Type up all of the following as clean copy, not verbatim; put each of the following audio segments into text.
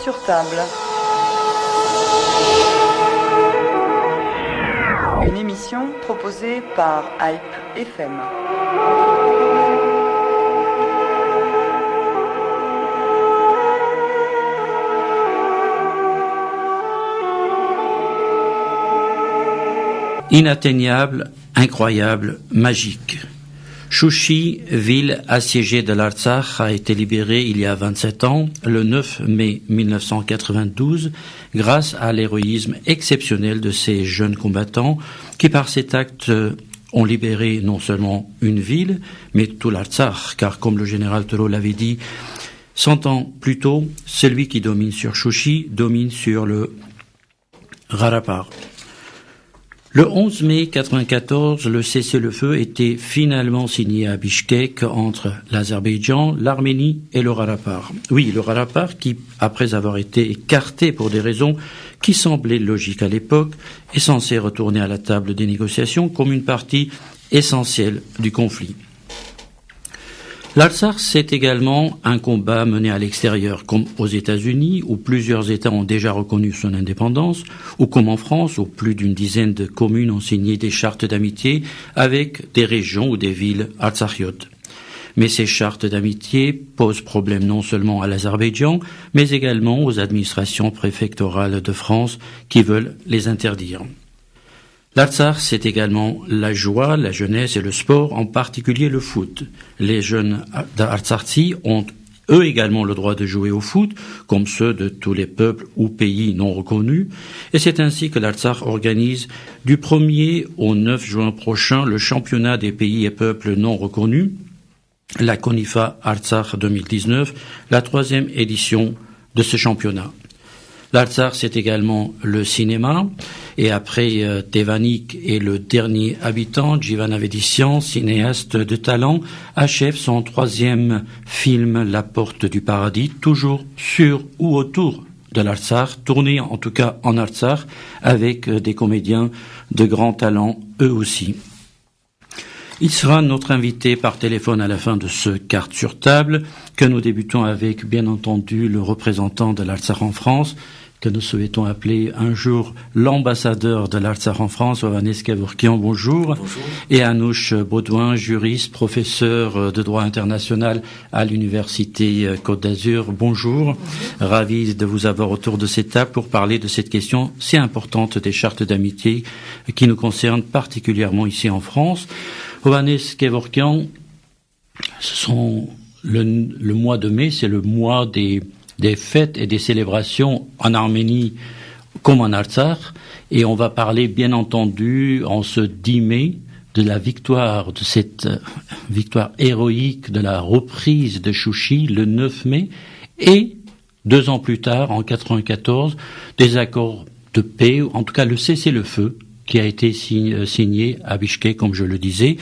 sur table. Une émission proposée par Hype FM. Inatteignable, incroyable, magique. Chouchi, ville assiégée de l'Artsakh, a été libérée il y a 27 ans, le 9 mai 1992, grâce à l'héroïsme exceptionnel de ces jeunes combattants qui, par cet acte, ont libéré non seulement une ville, mais tout l'Artsakh, car comme le général Toro l'avait dit 100 ans plus tôt, celui qui domine sur Chouchi domine sur le Gharapar. Le 11 mai 1994, le cessez-le-feu était finalement signé à Bishkek entre l'Azerbaïdjan, l'Arménie et le Gharapar. Oui, le Gharapar qui, après avoir été écarté pour des raisons qui semblaient logiques à l'époque, est censé retourner à la table des négociations comme une partie essentielle du conflit. L'Artsakh, c'est également un combat mené à l'extérieur, comme aux États-Unis, où plusieurs États ont déjà reconnu son indépendance, ou comme en France, où plus d'une dizaine de communes ont signé des chartes d'amitié avec des régions ou des villes artsakiotes. Mais ces chartes d'amitié posent problème non seulement à l'Azerbaïdjan, mais également aux administrations préfectorales de France qui veulent les interdire. L'Artsakh, c'est également la joie, la jeunesse et le sport, en particulier le foot. Les jeunes d'Artsakhi ont eux également le droit de jouer au foot, comme ceux de tous les peuples ou pays non reconnus, et c'est ainsi que l'Artsakh organise du 1er au 9 juin prochain le championnat des pays et peuples non reconnus, la CONIFA Artsakh 2019, la 3e édition de ce championnat. L'Artsakh, c'est également le cinéma, et après Tevanik et le dernier habitant, Jivan Avedisian, cinéaste de talent, achève son 3e film, La Porte du Paradis, toujours sur ou autour de l'Artsakh, tourné en tout cas en Artsakh, avec des comédiens de grand talent, eux aussi. Il sera notre invité par téléphone à la fin de ce Carte sur table, que nous débutons avec, bien entendu, le représentant de l'Artsakh en France, que nous souhaitons appeler un jour l'ambassadeur de l'Artsakh en France, Hovhannes Kevorkian, bonjour. Bonjour. Et Anouch Baudouin, juriste, professeur de droit international à l'Université Côte d'Azur, bonjour. Ravi de vous avoir autour de cette table pour parler de cette question si importante des chartes d'amitié qui nous concerne particulièrement ici en France. Hovhannes Kevorkian, ce sont le mois de mai, c'est le mois des fêtes et des célébrations en Arménie comme en Artsakh, et on va parler bien entendu en ce 10 mai de la victoire, de cette victoire héroïque de la reprise de Chouchi le 9 mai, et 2 ans plus tard, en 1994, des accords de paix, ou en tout cas le cessez-le-feu qui a été signé à Bishkek, comme je le disais.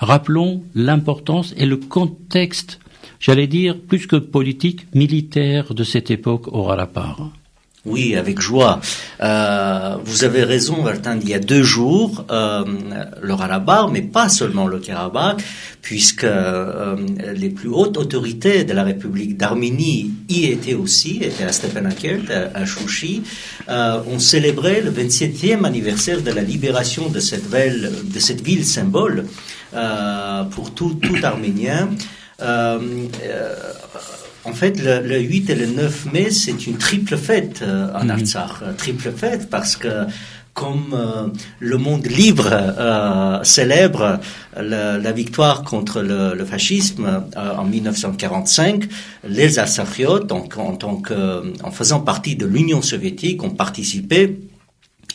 Rappelons l'importance et le contexte, j'allais dire, plus que politique, militaire de cette époque au Gharapar. Oui, avec joie. Vous avez raison, Martin, il y a 2 jours, le Gharapar, mais pas seulement le Karabakh, puisque les plus hautes autorités de la République d'Arménie y étaient aussi, étaient à Stepanakert, à Chouchi, ont célébré le 27e anniversaire de la libération de cette ville symbole pour tout Arménien. En fait, le 8 et le 9 mai, c'est une triple fête en Artsakh. Triple fête parce que, comme le monde libre célèbre la victoire contre le fascisme en 1945, les Artsakiotes, en faisant partie de l'Union soviétique, ont participé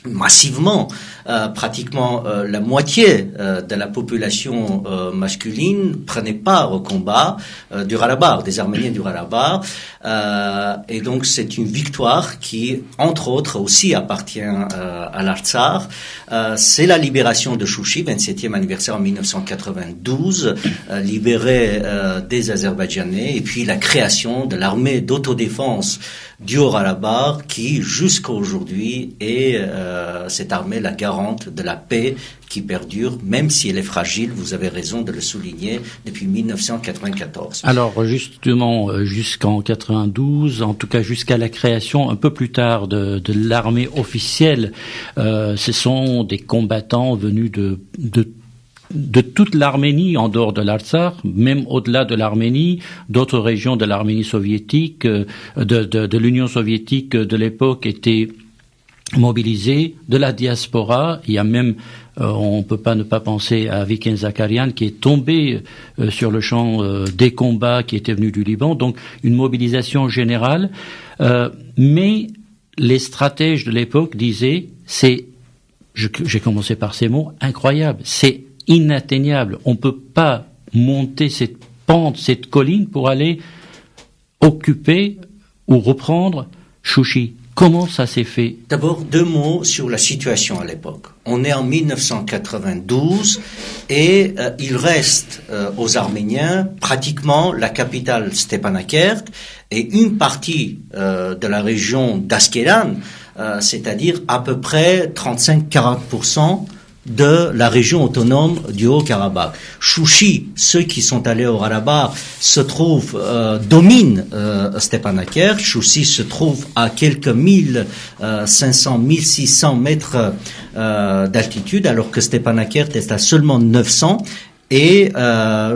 massivement, pratiquement la moitié de la population masculine prenait part au combat du Gharapar, des Arméniens du Gharapar, et donc c'est une victoire qui, entre autres, aussi appartient à l'Artsakh. C'est la libération de Chouchi, 27e anniversaire en 1992, libérée des Azerbaïdjanais, et puis la création de l'armée d'autodéfense du Haut-Gharapar qui, jusqu'à aujourd'hui, est cette armée la garante de la paix qui perdure, même si elle est fragile, vous avez raison de le souligner, depuis 1994. Alors justement, jusqu'en 92, en tout cas jusqu'à la création un peu plus tard de l'armée officielle, ce sont des combattants venus de toute l'Arménie, en dehors de l'Artsakh, même au-delà de l'Arménie, d'autres régions de l'Arménie soviétique, de l'Union soviétique de l'époque étaient mobilisées, de la diaspora. Il y a même, on peut pas ne pas penser à Viken Zakarian qui est tombé sur le champ des combats, qui était venu du Liban, donc une mobilisation générale. Mais les stratèges de l'époque disaient, j'ai commencé par ces mots, incroyable, c'est inatteignable. On peut pas monter cette pente, cette colline pour aller occuper ou reprendre Chouchi. Comment ça s'est fait? D'abord, 2 mots sur la situation à l'époque. On est en 1992 et il reste aux Arméniens pratiquement la capitale Stepanakert et une partie de la région d'Askelan, c'est-à-dire à peu près 35-40% de la région autonome du Haut-Karabakh. Chouchi, ceux qui sont allés au Karabakh, dominent Stepanakert. Chouchi se trouve à quelques 1500-1600 mètres d'altitude, alors que Stepanakert est à seulement 900. Et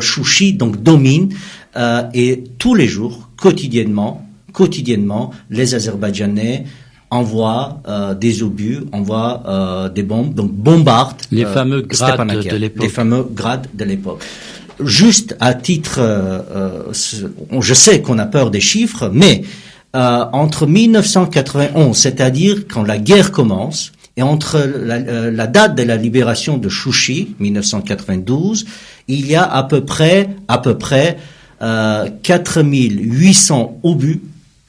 Chouchi donc domine et tous les jours, quotidiennement, les Azerbaïdjanais envoie des obus, envoie des bombes, donc bombardent les fameux grades de l'époque. Les fameux grades de l'époque. Juste à titre, je sais qu'on a peur des chiffres, mais entre 1991, c'est-à-dire quand la guerre commence, et entre la date de la libération de Chouchi, 1992, il y a à peu près 4800 obus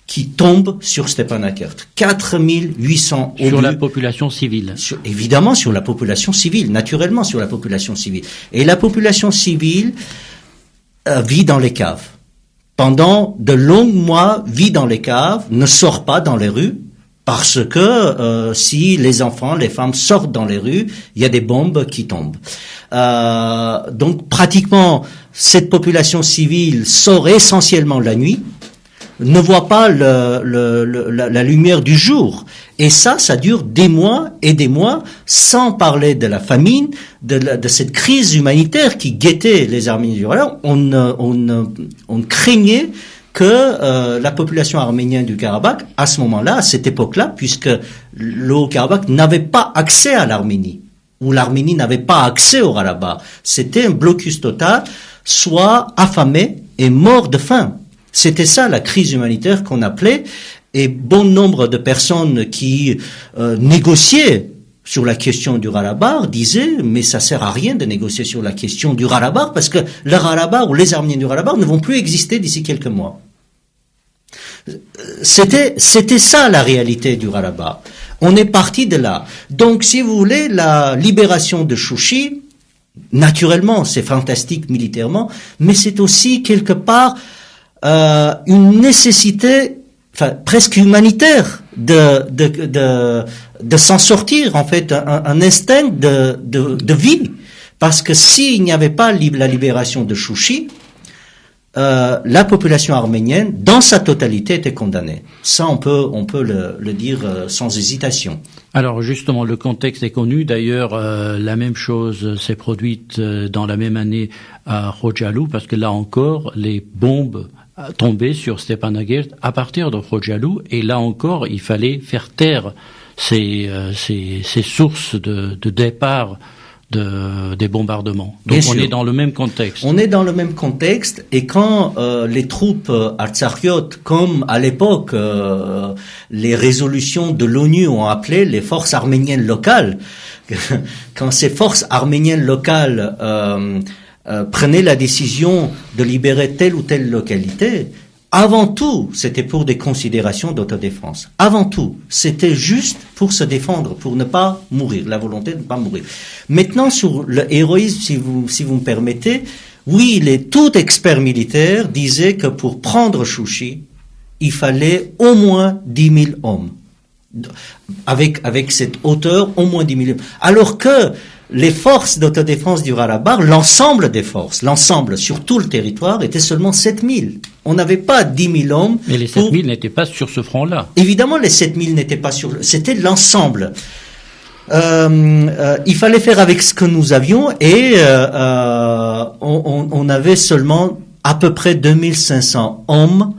qui tombent sur Stepanakert. 4800 obus. Sur la population civile. Évidemment sur la population civile, naturellement sur la population civile. Et la population civile vit dans les caves. Pendant de longs mois, vit dans les caves, ne sort pas dans les rues, parce que si les enfants, les femmes sortent dans les rues, il y a des bombes qui tombent. Donc pratiquement, cette population civile sort essentiellement la nuit, ne voit pas la lumière du jour. Et ça dure des mois et des mois, sans parler de la famine, de cette crise humanitaire qui guettait les Arméniens du Karabakh. On craignait que la population arménienne du Karabakh, à ce moment-là, à cette époque-là, puisque le Haut-Karabakh n'avait pas accès à l'Arménie, ou l'Arménie n'avait pas accès au Karabakh, c'était un blocus total, soit affamé et mort de faim. C'était ça la crise humanitaire qu'on appelait, et bon nombre de personnes qui négociaient sur la question du Karabakh disaient mais ça sert à rien de négocier sur la question du Karabakh parce que le Karabakh ou les Arméniens du Karabakh ne vont plus exister d'ici quelques mois. C'était ça la réalité du Karabakh. On est parti de là. Donc si vous voulez, la libération de Chouchi, naturellement c'est fantastique militairement, mais c'est aussi quelque part une nécessité, enfin presque humanitaire, de s'en sortir, en fait, un instinct de vie, parce que s'il n'y avait pas la libération de Chouchi, la population arménienne, dans sa totalité, était condamnée. Ça, on peut le dire sans hésitation. Alors justement, le contexte est connu. D'ailleurs, la même chose s'est produite dans la même année à Khojalu, parce que là encore, les bombes tombaient sur Stepanakert à partir de Khojalu, et là encore, il fallait faire taire ces sources de départ des bombardements. Donc on est dans le même contexte. On est dans le même contexte, et quand les troupes artsakiotes, comme à l'époque les résolutions de l'ONU ont appelé les forces arméniennes locales, quand ces forces arméniennes locales prenaient la décision de libérer telle ou telle localité, avant tout, c'était pour des considérations d'autodéfense. Avant tout, c'était juste pour se défendre, pour ne pas mourir, la volonté de ne pas mourir. Maintenant, sur le héroïsme, si vous me permettez, oui, tout expert militaire disait que pour prendre Chouchi, il fallait au moins 10 000 hommes. avec cette hauteur, au moins 10 000 hommes. Alors que les forces d'autodéfense du Karabakh, l'ensemble des forces, l'ensemble sur tout le territoire, était seulement 7 000. On n'avait pas 10 000 hommes. Mais les 7 000 n'étaient pas sur ce front-là. Évidemment, les 7 000 n'étaient pas sur... C'était l'ensemble. Il fallait faire avec ce que nous avions et on avait seulement à peu près 2500 hommes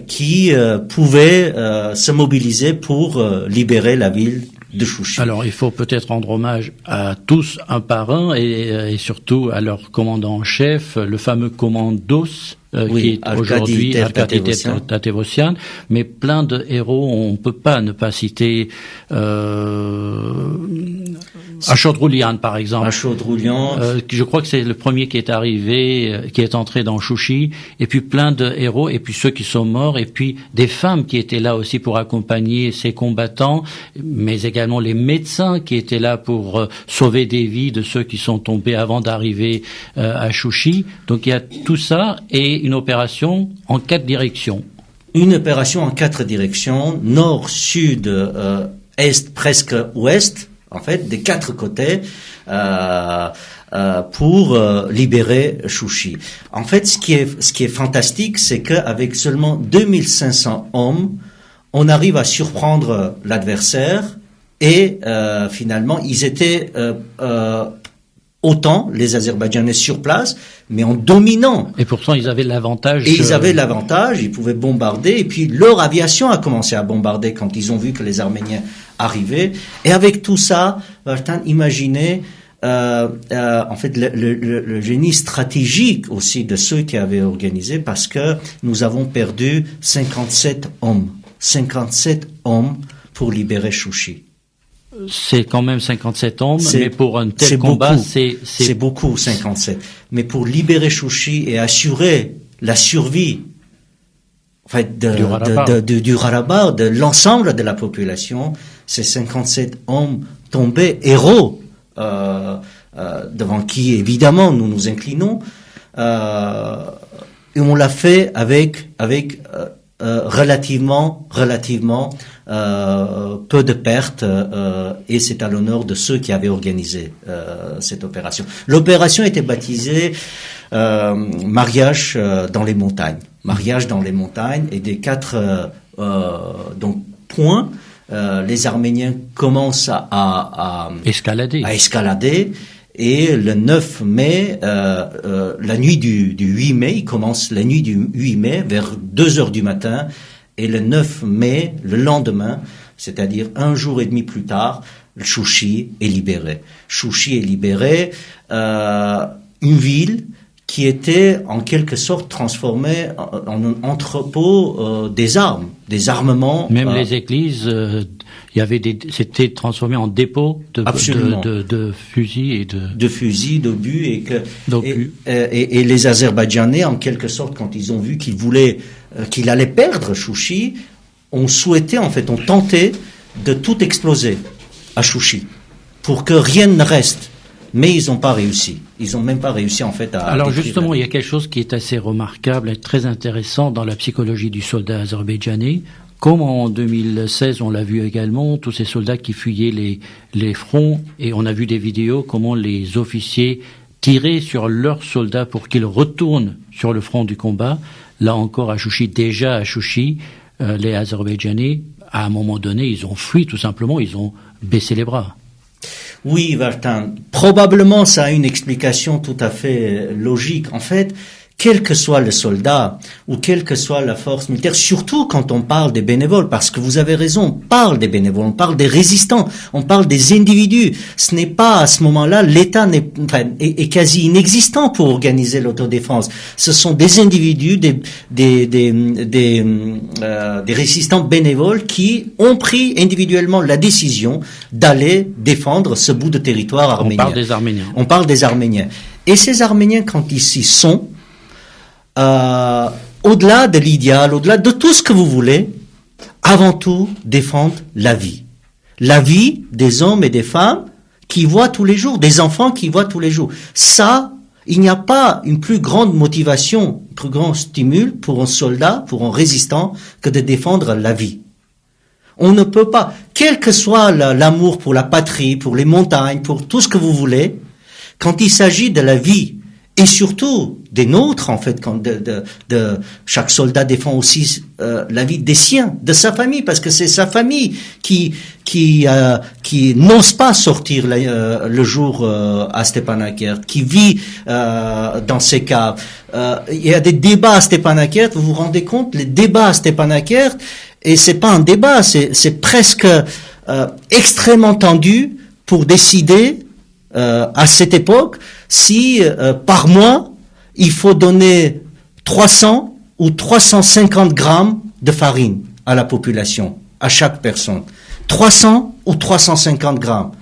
qui pouvaient se mobiliser pour libérer la ville de Chouchi. Alors, il faut peut-être rendre hommage à tous un par un et surtout à leur commandant en chef, le fameux commandos, qui est aujourd'hui Arkadi Tevosyan, mais plein de héros, on peut pas ne pas citer Ashod-Roulian par exemple. Ashod-Roulian. Je crois que c'est le premier qui est arrivé, qui est entré dans Chouchi, et puis plein de héros, et puis ceux qui sont morts, et puis des femmes qui étaient là aussi pour accompagner ces combattants, mais également les médecins qui étaient là pour sauver des vies de ceux qui sont tombés avant d'arriver à Chouchi. Donc il y a tout ça et une opération en 4 directions. Une opération en 4 directions, nord, sud, est, presque ouest, en fait, des 4 côtés, pour libérer Chouchi. En fait, ce qui est fantastique, c'est qu'avec seulement 2500 hommes, on arrive à surprendre l'adversaire et finalement, ils étaient autant les Azerbaïdjanais sur place, mais en dominant. Et pourtant, ils avaient l'avantage. Et ils avaient l'avantage, ils pouvaient bombarder, et puis leur aviation a commencé à bombarder quand ils ont vu que les Arméniens arrivaient. Et avec tout ça, Vartan, imaginez en fait le génie stratégique aussi de ceux qui avaient organisé, parce que nous avons perdu 57 hommes pour libérer Chouchi. C'est quand même 57 hommes, mais pour un tel combat, c'est beaucoup, 57. Mais pour libérer Chouchi et assurer la survie, en fait, du Karabakh, de l'ensemble de la population, c'est 57 hommes tombés, héros, devant qui, évidemment, nous nous inclinons, et on l'a fait avec relativement peu de pertes, et c'est à l'honneur de ceux qui avaient organisé cette opération. L'opération était baptisée mariage dans les montagnes. Mariage dans les montagnes, et des 4 donc points, les Arméniens commencent à escalader. Et le 9 mai, la nuit du 8 mai, il commence la nuit du 8 mai vers 2 heures du matin. Et le 9 mai, le lendemain, c'est-à-dire un jour et demi plus tard, Chouchi est libéré. Chouchi est libéré, une ville qui était en quelque sorte transformée en un entrepôt des armes, des armements. Même les églises, c'était transformé en dépôt de fusils et de fusils, d'obus, et les Azerbaïdjanais, en quelque sorte, quand ils ont vu qu'il allait perdre Chouchi, ont tenté de tout exploser à Chouchi pour que rien ne reste. Mais ils n'ont pas réussi. Ils n'ont même pas réussi, en fait, à... Alors, justement, il y a quelque chose qui est assez remarquable et très intéressant dans la psychologie du soldat azerbaïdjanais. Comme en 2016, on l'a vu également, tous ces soldats qui fuyaient les fronts, et on a vu des vidéos comment les officiers tiraient sur leurs soldats pour qu'ils retournent sur le front du combat. Là encore, à Chouchi, les Azerbaïdjanais, à un moment donné, ils ont fui, tout simplement, ils ont baissé les bras. Oui, Vartan, probablement ça a une explication tout à fait logique. En fait, quel que soit le soldat ou quelle que soit la force militaire, surtout quand on parle des bénévoles, parce que vous avez raison, on parle des bénévoles, on parle des résistants, on parle des individus. Ce n'est pas à ce moment-là, l'État est quasi inexistant pour organiser l'autodéfense. Ce sont des individus, des résistants bénévoles qui ont pris individuellement la décision d'aller défendre ce bout de territoire arménien. On parle des Arméniens. Et ces Arméniens, quand ils y sont, au-delà de l'idéal, au-delà de tout ce que vous voulez, avant tout, défendre la vie. La vie des hommes et des femmes qui voient tous les jours, des enfants qui voient tous les jours. Ça, il n'y a pas une plus grande motivation, un plus grand stimule pour un soldat, pour un résistant, que de défendre la vie. On ne peut pas, quel que soit l'amour pour la patrie, pour les montagnes, pour tout ce que vous voulez, quand il s'agit de la vie, et surtout des nôtres, en fait, quand chaque soldat défend aussi la vie des siens, de sa famille, parce que c'est sa famille qui n'ose pas sortir le jour à Stepanakert, qui vit dans ces cas. Il y a des débats à Stepanakert, vous vous rendez compte, les débats à Stepanakert, et c'est pas un débat, c'est presque extrêmement tendu pour décider à cette époque si par mois il faut donner 300 ou 350 grammes de farine à la population, à chaque personne. 300 ou 350 grammes.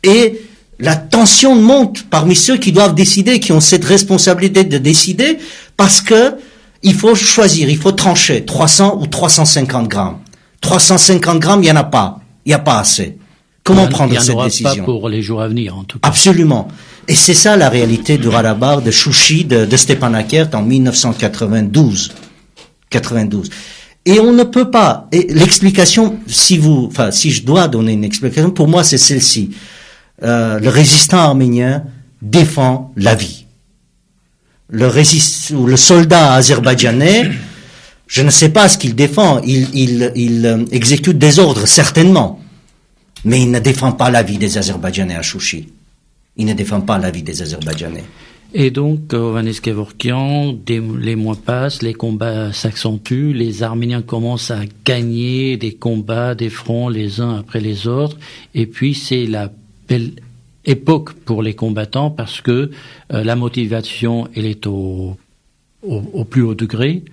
Et la tension monte parmi ceux qui doivent décider, qui ont cette responsabilité de décider, parce que il faut choisir, il faut trancher 300 ou 350 grammes. 350 grammes, il n'y en a pas. Il n'y a pas assez. Comment prendre cette décision? Pas pour les jours à venir, en tout cas. Absolument. Et c'est ça la réalité du Rarabar, de Chouchi, de Stepanakert en 1992. 92. Et on ne peut pas, et l'explication, si je dois donner une explication, pour moi c'est celle-ci. Le résistant arménien défend la vie. Le soldat azerbaïdjanais, je ne sais pas ce qu'il défend, il exécute des ordres, certainement. Mais il ne défend pas la vie des Azerbaïdjanais à Chouchi. Il ne défend pas la vie des Azerbaïdjanais. Et donc, Ovanes Kevorkian, les mois passent, les combats s'accentuent, les Arméniens commencent à gagner des combats, des fronts les uns après les autres, et puis c'est la belle époque pour les combattants parce que la motivation, elle est au plus haut degré,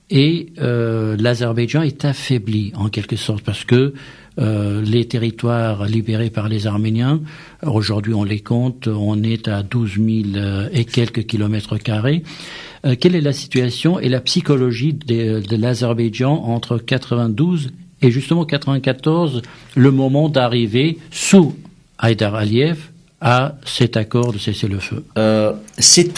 et l'Azerbaïdjan est affaibli en quelque sorte parce que les territoires libérés par les Arméniens, aujourd'hui on les compte, on est à 12 000 et quelques kilomètres carrés. Quelle est la situation et la psychologie de l'Azerbaïdjan entre 92 et justement 94, le moment d'arriver sous Haïdar Aliyev à cet accord de cessez-le-feu? C'est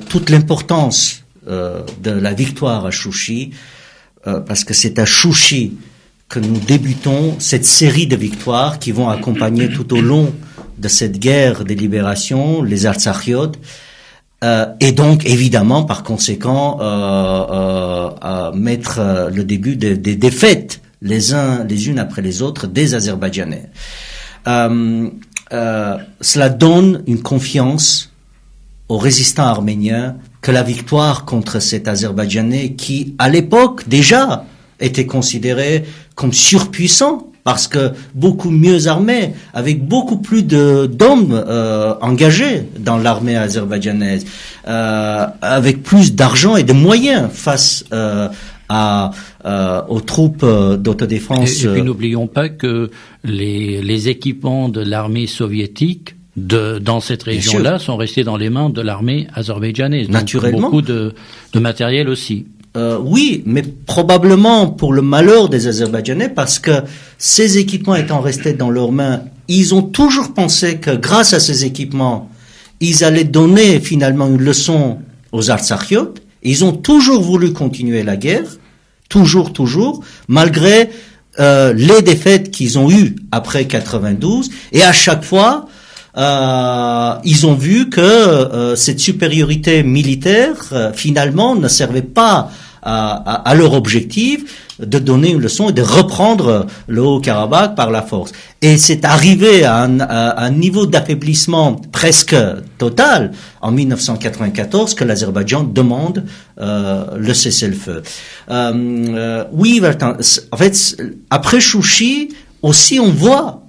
toute l'importance de la victoire à Chouchi, parce que c'est à Chouchi que nous débutons cette série de victoires qui vont accompagner tout au long de cette guerre de libération les Artsakhiot, et donc évidemment par conséquent à mettre le début des défaites les unes après les autres des Azerbaïdjanais. Cela donne une confiance aux résistants arméniens que la victoire contre cet Azerbaïdjanais qui, à l'époque, déjà, était considéré comme surpuissant, parce que beaucoup mieux armé, avec beaucoup plus d'hommes engagés dans l'armée azerbaïdjanaise, avec plus d'argent et de moyens face aux troupes d'autodéfense. Et puis n'oublions pas que les équipements de l'armée soviétique dans cette région-là sont restés dans les mains de l'armée azerbaïdjanaise. Naturellement. Donc beaucoup de matériel aussi. Oui, mais probablement pour le malheur des Azerbaïdjanais, parce que ces équipements étant restés dans leurs mains, ils ont toujours pensé que grâce à ces équipements, ils allaient donner finalement une leçon aux Artsakhiot. Ils ont toujours voulu continuer la guerre, toujours, malgré les défaites qu'ils ont eues après 92, et à chaque fois, ils ont vu que cette supériorité militaire finalement ne servait pas à leur objectif de donner une leçon et de reprendre le Haut-Karabakh par la force. Et c'est arrivé à un niveau d'affaiblissement presque total en 1994 que l'Azerbaïdjan demande le cessez-le-feu. Oui, en fait, après Chouchi aussi on voit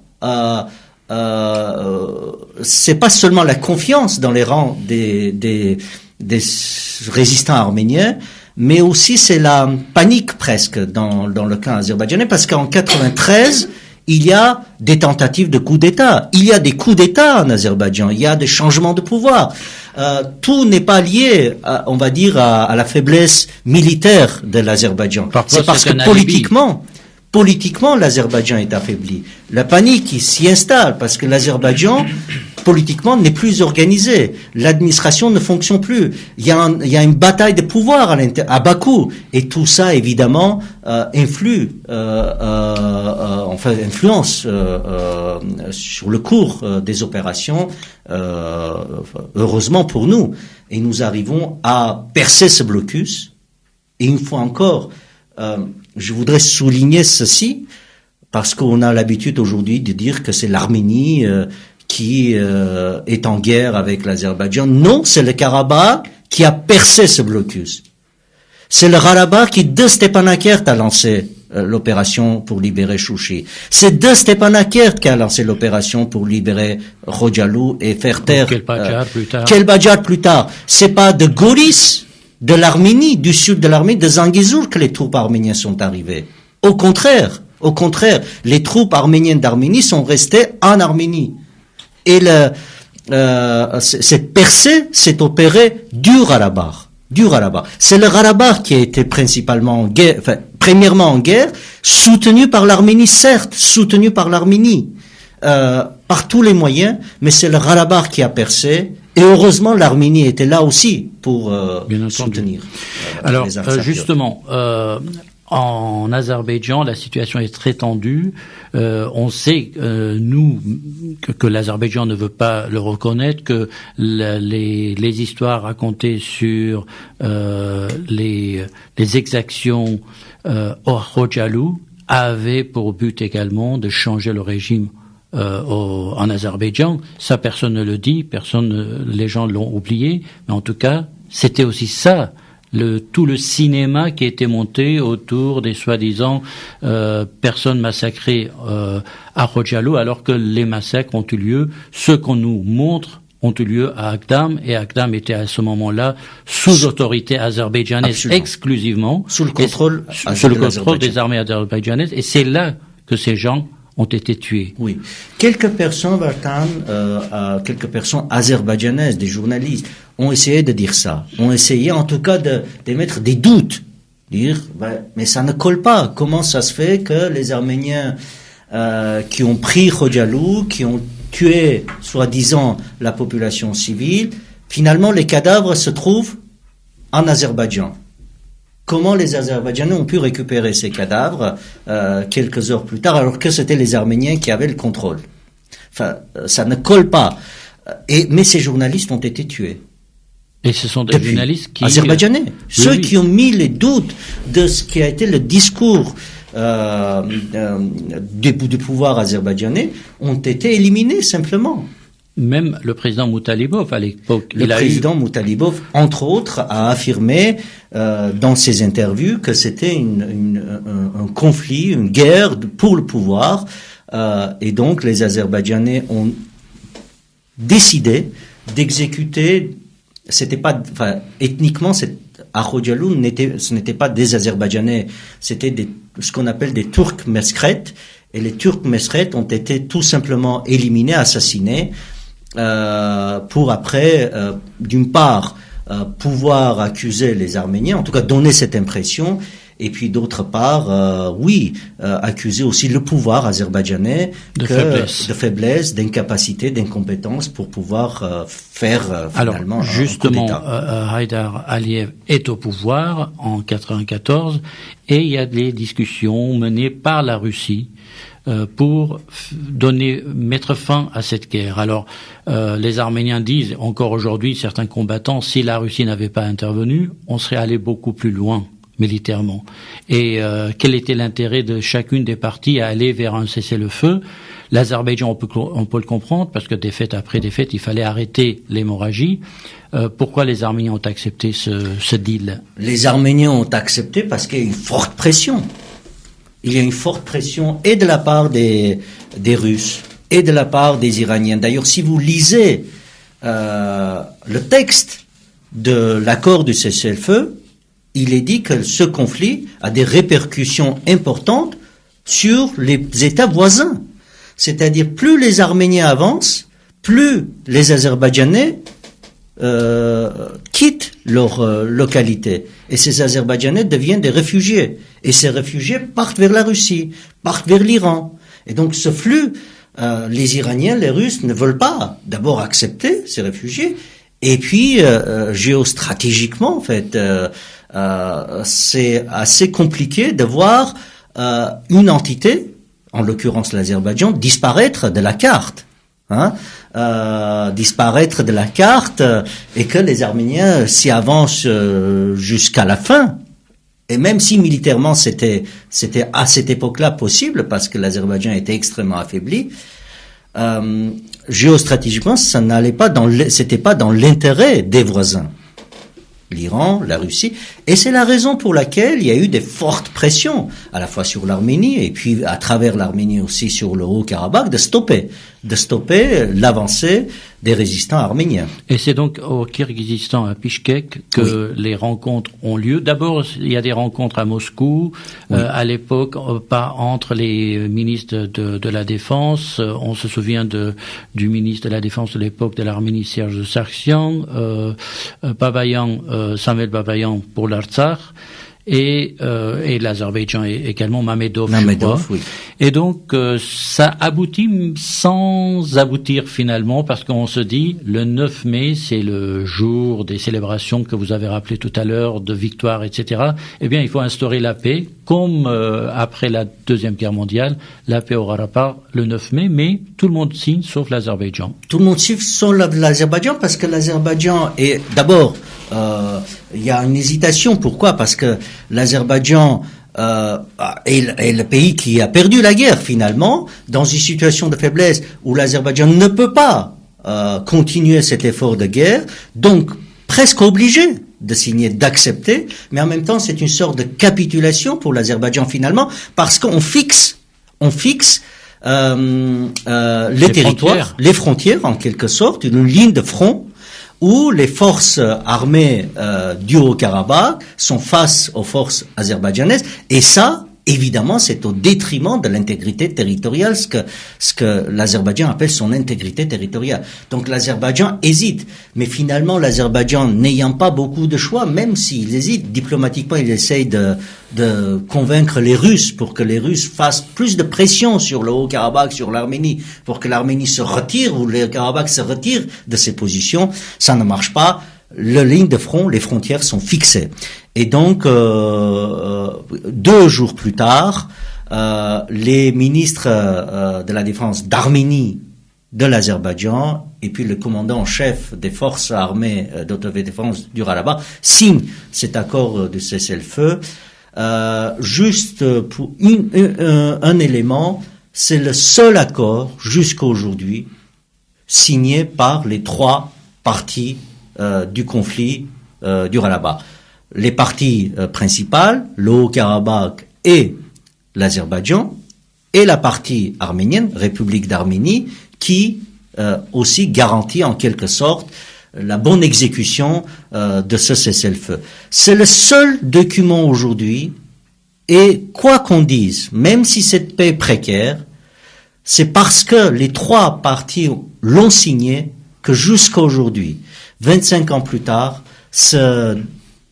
c'est pas seulement la confiance dans les rangs des résistants arméniens, mais aussi c'est la panique presque dans le camp azerbaïdjanais, parce qu'en 93, il y a des tentatives de coup d'État. Il y a des coups d'État en Azerbaïdjan. Il y a des changements de pouvoir. Tout n'est pas lié, on va dire, à la faiblesse militaire de l'Azerbaïdjan. C'est parce que politiquement, l'Azerbaïdjan est affaibli. La panique s'y installe parce que l'Azerbaïdjan politiquement n'est plus organisé. L'administration ne fonctionne plus. Il y a une bataille de pouvoir à Bakou. Et tout ça, évidemment, influence sur le cours des opérations, heureusement pour nous. Et nous arrivons à percer ce blocus. Et une fois encore, je voudrais souligner ceci, parce qu'on a l'habitude aujourd'hui de dire que c'est l'Arménie qui est en guerre avec l'Azerbaïdjan. Non, c'est le Karabakh qui a percé ce blocus. C'est le Karabakh qui, de Stepanakert, a lancé l'opération pour libérer Chouchi. C'est de Stepanakert qui a lancé l'opération pour libérer Khojalu et faire taire Kelbadjar plus tard. C'est pas de Goris, de l'Arménie, du sud de l'Arménie, de Zangezur que les troupes arméniennes sont arrivées. Au contraire, les troupes arméniennes d'Arménie sont restées en Arménie. Et cette percée s'est opérée du Karabakh. C'est le Karabakh qui a été premièrement en guerre, soutenu par l'Arménie, certes, par tous les moyens, mais c'est le Karabakh qui a percé. Et heureusement, l'Arménie était là aussi pour soutenir. Alors, justement, en Azerbaïdjan, la situation est très tendue. On sait, que l'Azerbaïdjan ne veut pas le reconnaître, que les histoires racontées sur les exactions au Khojalu avaient pour but également de changer le régime en Azerbaïdjan. Ça, personne ne le dit, les gens l'ont oublié, mais en tout cas, c'était aussi ça. Tout le cinéma qui était monté autour des soi-disant personnes massacrées à Khojalu, alors que les massacres ont eu lieu, ceux qu'on nous montre ont eu lieu à Agdam, et Agdam était à ce moment-là sous autorité azerbaïdjanaise. Absolument. Exclusivement, sous le contrôle des armées azerbaïdjanaises, et c'est là que ces gens ont été tués. Oui. Quelques personnes azerbaïdjanaises, des journalistes, ont essayé de dire ça. Ont essayé en tout cas d'émettre des doutes. Dire, mais ça ne colle pas. Comment ça se fait que les Arméniens qui ont pris Khojalu, qui ont tué, soi-disant, la population civile, finalement les cadavres se trouvent en Azerbaïdjan. Comment les Azerbaïdjanais ont pu récupérer ces cadavres quelques heures plus tard, alors que c'était les Arméniens qui avaient le contrôle. Enfin, ça ne colle pas. Mais ces journalistes ont été tués. Et ce sont des journalistes qui... Azerbaïdjanais. Ceux qui ont mis les doutes de ce qui a été le discours du pouvoir azerbaïdjanais ont été éliminés simplement. Même le président Moutalibov, à l'époque... Moutalibov, entre autres, a affirmé dans ses interviews que c'était un conflit, une guerre pour le pouvoir. Et donc, les Azerbaïdjanais ont décidé d'exécuter... ethniquement, à Khojalu, ce n'était pas des Azerbaïdjanais, c'était ce qu'on appelle des Turcs meskrets. Et les Turcs meskrets ont été tout simplement éliminés, assassinés, pour après, d'une part, pouvoir accuser les Arméniens, en tout cas donner cette impression, et puis d'autre part, accuser aussi le pouvoir azerbaïdjanais de faiblesse, d'incapacité, d'incompétence pour pouvoir faire finalement un coup d'État. Haïdar Aliyev est au pouvoir en 1994, et il y a des discussions menées par la Russie pour mettre fin à cette guerre. Alors, les Arméniens disent, encore aujourd'hui, certains combattants, si la Russie n'avait pas intervenu, on serait allé beaucoup plus loin militairement. Et quel était l'intérêt de chacune des parties à aller vers un cessez-le-feu? L'Azerbaïdjan, on peut le comprendre, parce que défaite après défaite, il fallait arrêter l'hémorragie. Pourquoi les Arméniens ont accepté ce deal? Les Arméniens ont accepté parce qu'il y a une forte pression. Il y a une forte pression et de la part des Russes et de la part des Iraniens. D'ailleurs, si vous lisez le texte de l'accord du cessez-le-feu, il est dit que ce conflit a des répercussions importantes sur les États voisins. C'est-à-dire, plus les Arméniens avancent, plus les Azerbaïdjanais quittent leur localité. Et ces Azerbaïdjanais deviennent des réfugiés. Et ces réfugiés partent vers la Russie, partent vers l'Iran. Et donc ce flux les Iraniens, les Russes ne veulent pas d'abord accepter ces réfugiés, et puis géostratégiquement, en fait, c'est assez compliqué de voir une entité, en l'occurrence l'Azerbaïdjan, disparaître de la carte. Disparaître de la carte et que les Arméniens s'y avancent jusqu'à la fin. Et même si militairement c'était à cette époque-là possible parce que l'Azerbaïdjan était extrêmement affaibli, géostratégiquement c'était pas dans l'intérêt des voisins. L'Iran, la Russie, et c'est la raison pour laquelle il y a eu des fortes pressions, à la fois sur l'Arménie et puis à travers l'Arménie aussi sur le Haut-Karabakh, de stopper l'avancée des résistants arméniens. Et c'est donc au Kirghizistan, à Bishkek, que les rencontres ont lieu. D'abord, il y a des rencontres à Moscou, à l'époque, pas entre les ministres de la Défense. On se souvient du ministre de la Défense de l'époque de l'Arménie, Serge Sargsyan, Samuel Babayan pour l'Artsakh, et l'Azerbaïdjan également, Mamedov, oui. Et donc ça aboutit sans aboutir finalement, parce qu'on se dit le 9 mai c'est le jour des célébrations que vous avez rappelé tout à l'heure, de victoire, etc. Eh bien il faut instaurer la paix, comme après la Deuxième Guerre mondiale, la paix au Karabakh le 9 mai, mais tout le monde signe sauf l'Azerbaïdjan. Tout le monde signe sauf l'Azerbaïdjan parce que l'Azerbaïdjan est d'abord il y a une hésitation. Pourquoi? Parce que l'Azerbaïdjan est le pays qui a perdu la guerre finalement, dans une situation de faiblesse où l'Azerbaïdjan ne peut pas continuer cet effort de guerre, donc presque obligé de signer, d'accepter, mais en même temps c'est une sorte de capitulation pour l'Azerbaïdjan finalement, parce qu'on fixe les territoires, les frontières en quelque sorte, une ligne de front où les forces armées du Haut-Karabakh sont face aux forces azerbaïdjanaises, et ça, évidemment, c'est au détriment de l'intégrité territoriale, ce que l'Azerbaïdjan appelle son intégrité territoriale. Donc l'Azerbaïdjan hésite, mais finalement l'Azerbaïdjan, n'ayant pas beaucoup de choix, même s'il hésite, diplomatiquement il essaye de convaincre les Russes pour que les Russes fassent plus de pression sur le Haut-Karabakh, sur l'Arménie, pour que l'Arménie se retire ou le Karabakh se retire de ses positions. Ça ne marche pas. La ligne de front, les frontières sont fixées. Et donc, 2 jours plus tard, les ministres de la Défense d'Arménie, de l'Azerbaïdjan, et puis le commandant en chef des forces armées d'autodéfense du Karabakh signent cet accord de cessez-le-feu. Juste pour un élément, c'est le seul accord jusqu'à aujourd'hui signé par les 3 parties du conflit du Karabakh. Les parties principales, le Haut-Karabakh et l'Azerbaïdjan, et la partie arménienne, République d'Arménie, qui aussi garantit en quelque sorte la bonne exécution de ce cessez-le-feu. C'est le seul document aujourd'hui, et quoi qu'on dise, même si cette paix est précaire, c'est parce que les 3 parties l'ont signé que jusqu'à aujourd'hui, 25 ans plus tard, ce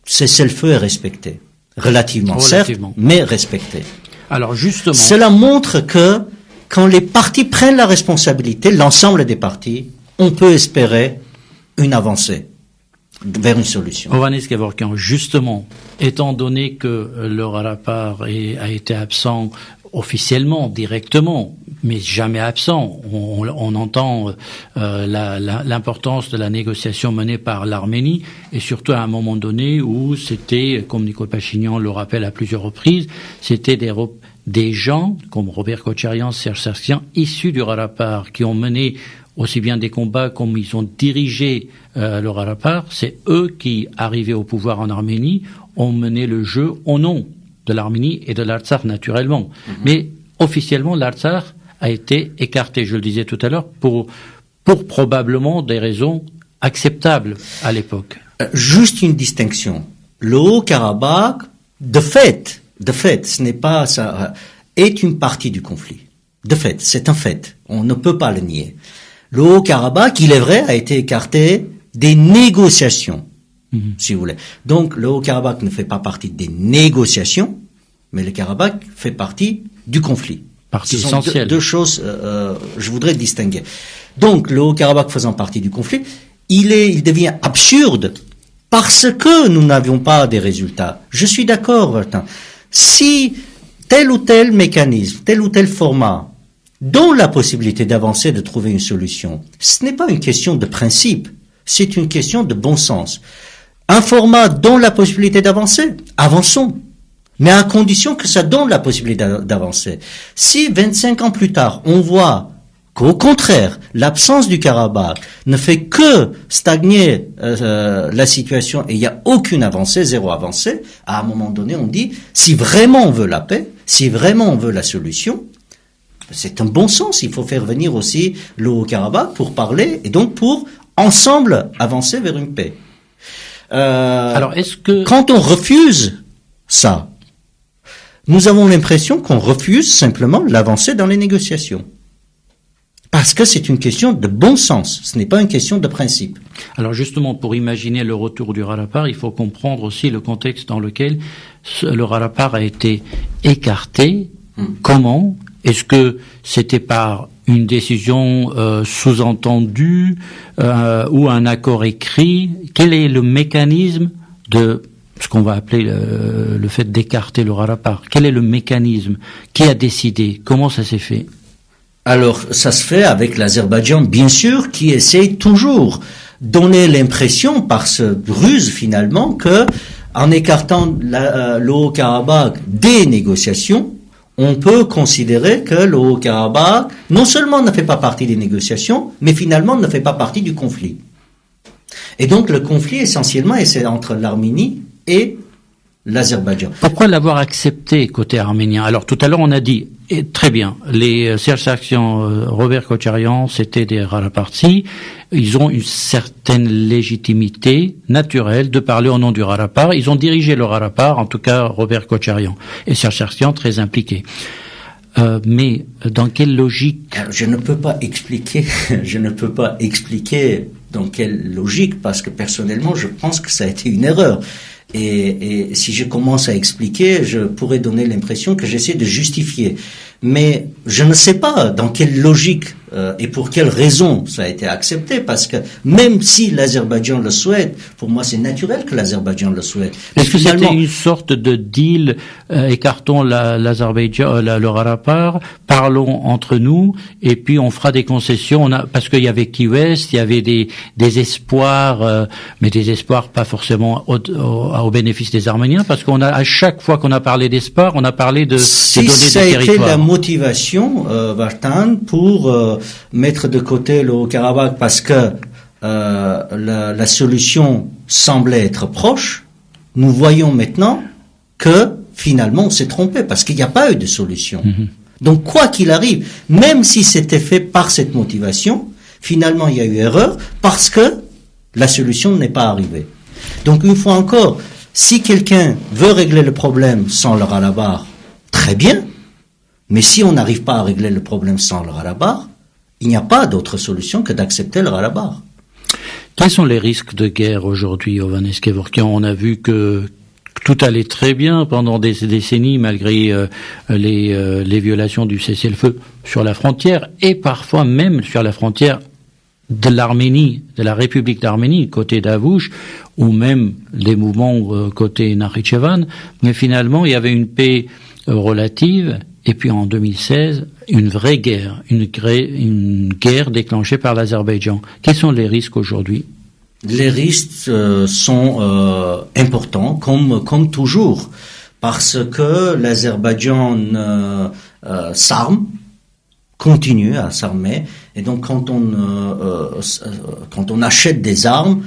cessez-le-feu est respecté. Relativement, certes, mais respecté. Alors justement, cela montre que quand les partis prennent la responsabilité, l'ensemble des partis, on peut espérer une avancée vers une solution. Hovhannes Kevorkian, justement, étant donné que le Karabakh a été absent officiellement, directement, mais jamais absent. On entend l'importance de la négociation menée par l'Arménie, et surtout à un moment donné où c'était, comme Nicole Pachinian le rappelle à plusieurs reprises, c'était des gens comme Robert Kocharian, Serge Sargsyan, issus du Karabakh, qui ont mené aussi bien des combats comme ils ont dirigé le Karabakh. C'est eux qui, arrivés au pouvoir en Arménie, ont mené le jeu au nom de l'Arménie et de l'Artsakh naturellement. Mais officiellement, l'Artsakh a été écarté, je le disais tout à l'heure, pour probablement des raisons acceptables à l'époque. Juste une distinction. Le Haut-Karabakh, de fait, ce n'est pas ça, est une partie du conflit. De fait, c'est un fait. On ne peut pas le nier. Le Haut-Karabakh, il est vrai, a été écarté des négociations, si vous voulez. Donc, le Haut-Karabakh ne fait pas partie des négociations, mais le Karabakh fait partie du conflit. Partie Ce sont essentielle. deux choses, je voudrais distinguer. Donc, le Haut-Karabakh faisant partie du conflit, il devient absurde parce que nous n'avions pas des résultats. Je suis d'accord, Martin. Si tel ou tel mécanisme, tel ou tel format donne la possibilité d'avancer, de trouver une solution, ce n'est pas une question de principe, c'est une question de bon sens. Un format donne la possibilité d'avancer, avançons. Mais à condition que ça donne la possibilité d'avancer. Si 25 ans plus tard, on voit qu'au contraire, l'absence du Karabakh ne fait que stagner la situation et il n'y a aucune avancée, zéro avancée, à un moment donné, on dit, si vraiment on veut la paix, si vraiment on veut la solution, c'est un bon sens. Il faut faire venir aussi le Haut-Karabakh pour parler et donc pour ensemble avancer vers une paix. Alors, est-ce que... Quand on refuse ça, nous avons l'impression qu'on refuse simplement l'avancée dans les négociations. Parce que c'est une question de bon sens, ce n'est pas une question de principe. Alors justement, pour imaginer le retour du Ralapar, il faut comprendre aussi le contexte dans lequel le Ralapar a été écarté. Comment? Est-ce que c'était par une décision sous-entendue ou un accord écrit? Quel est le mécanisme de ce qu'on va appeler le fait d'écarter le Ralapar? Quel est le mécanisme? Qui a décidé? Comment ça s'est fait? Alors, ça se fait avec l'Azerbaïdjan, bien sûr, qui essaye toujours donner l'impression, par ce ruse finalement, que en écartant le Haut-Karabakh des négociations, on peut considérer que le Haut-Karabakh non seulement ne fait pas partie des négociations, mais finalement ne fait pas partie du conflit. Et donc le conflit essentiellement c'est entre l'Arménie et l'Azerbaïdjan. Pourquoi l'avoir accepté côté arménien? Alors tout à l'heure on a dit, et très bien, les Serge Sarkissian, Robert Kocharian, c'était des Ralapartis, ils ont une certaine légitimité naturelle de parler au nom du Ralapar, ils ont dirigé le Ralapar, en tout cas Robert Kocharian, et Serge Sarkissian très impliqué. Mais dans quelle logique? Alors, je ne peux pas expliquer dans quelle logique, parce que personnellement je pense que ça a été une erreur. Et si je commence à expliquer, je pourrais donner l'impression que j'essaie de justifier. Mais je ne sais pas dans quelle logique et pour quelle raison ça a été accepté, parce que même si l'Azerbaïdjan le souhaite, pour moi c'est naturel que l'Azerbaïdjan le souhaite. Est-ce que c'était une sorte de deal, écartons l'Azerbaïdjan, le Ralapar, parlons entre nous, et puis on fera des concessions, parce qu'il y avait Key West, il y avait des espoirs, mais des espoirs pas forcément au bénéfice des Arméniens, parce qu'on a, à chaque fois qu'on a parlé d'espoir, on a parlé de donner des territoires. Si ça a été la motivation, Vartan, pour mettre de côté le Haut-Karabakh parce que la solution semblait être proche, nous voyons maintenant que finalement on s'est trompé parce qu'il n'y a pas eu de solution. Donc quoi qu'il arrive, même si c'était fait par cette motivation, finalement il y a eu erreur parce que la solution n'est pas arrivée. Donc une fois encore, si quelqu'un veut régler le problème sans le Ralapar, très bien. Mais si on n'arrive pas à régler le problème sans le Ralapar, il n'y a pas d'autre solution que d'accepter le Ralapar. Quels sont les risques de guerre aujourd'hui, Hovhannes Kevorkian? On a vu que tout allait très bien pendant des décennies, malgré les violations du cessez-le-feu sur la frontière, et parfois même sur la frontière de l'Arménie, de la République d'Arménie, côté d'Avouch, ou même les mouvements côté Nakhichevan. Mais finalement, il y avait une paix relative. Et puis en 2016, une vraie guerre, une guerre déclenchée par l'Azerbaïdjan. Quels sont les risques aujourd'hui? Les risques sont importants, comme toujours, parce que l'Azerbaïdjan s'arme, continue à s'armer, et donc quand on achète des armes,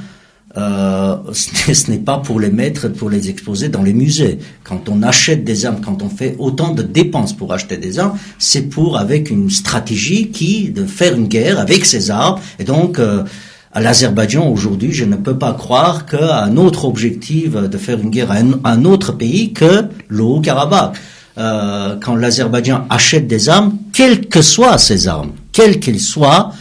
ce n'est pas pour les mettre, pour les exposer dans les musées. Quand on achète des armes, quand on fait autant de dépenses pour acheter des armes, c'est pour avec une stratégie de faire une guerre avec ces armes. Et donc, à l'Azerbaïdjan aujourd'hui, je ne peux pas croire qu'un autre objectif de faire une guerre à un autre pays que le Haut-Karabakh. Quand l'Azerbaïdjan achète des armes, quelles que soient ces armes, quelles qu'elles soient,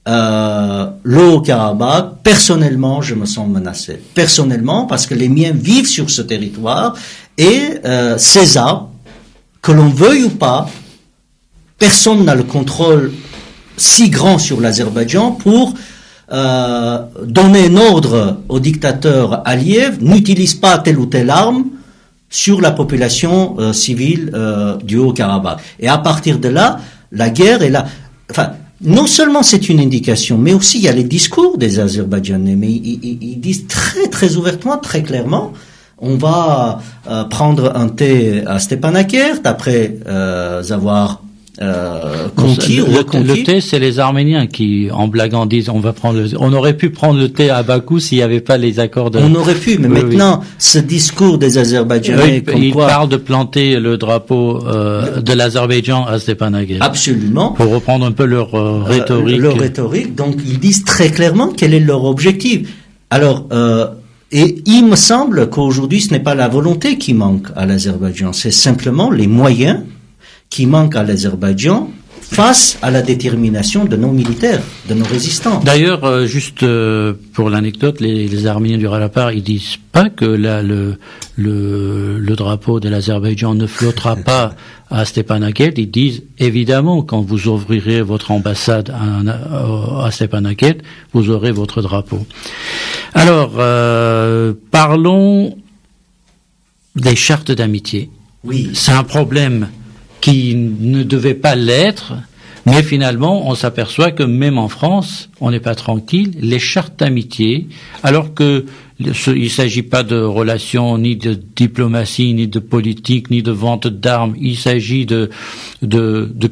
le Haut-Karabakh, personnellement, je me sens menacé. Personnellement, parce que les miens vivent sur ce territoire et ces armes, que l'on veuille ou pas, personne n'a le contrôle si grand sur l'Azerbaïdjan pour donner un ordre au dictateur Aliyev, n'utilise pas telle ou telle arme sur la population civile du Haut-Karabakh. Et à partir de là, la guerre est là. Enfin, non seulement c'est une indication, mais aussi il y a les discours des Azerbaïdjanais. Mais ils disent très très ouvertement, très clairement, on va prendre un thé à Stepanakert après avoir conquis ou reconquis. Le thé, c'est les Arméniens qui, en blaguant, disent on aurait pu prendre le thé à Bakou s'il n'y avait pas les accords de... On aurait pu, mais maintenant, ce discours des Azerbaïdjanais... Ils parlent de planter le drapeau de l'Azerbaïdjan à Stepanakert. Absolument. Pour reprendre un peu leur rhétorique. Leur rhétorique, donc ils disent très clairement quel est leur objectif. Alors... et il me semble qu'aujourd'hui, ce n'est pas la volonté qui manque à l'Azerbaïdjan, c'est simplement les moyens qui manquent à l'Azerbaïdjan face à la détermination de nos militaires, de nos résistants. D'ailleurs, juste pour l'anecdote, les Arméniens du Karabakh, ils disent pas que là le drapeau de l'Azerbaïdjan ne flottera pas à Stepanakert. Ils disent évidemment quand vous ouvrirez votre ambassade à Stepanakert, vous aurez votre drapeau. Alors, parlons des chartes d'amitié. Oui. C'est un problème qui ne devait pas l'être, mais finalement, on s'aperçoit que même en France, on n'est pas tranquille. Les chartes d'amitié, alors que il s'agit pas de relations, ni de diplomatie, ni de politique, ni de vente d'armes. Il s'agit de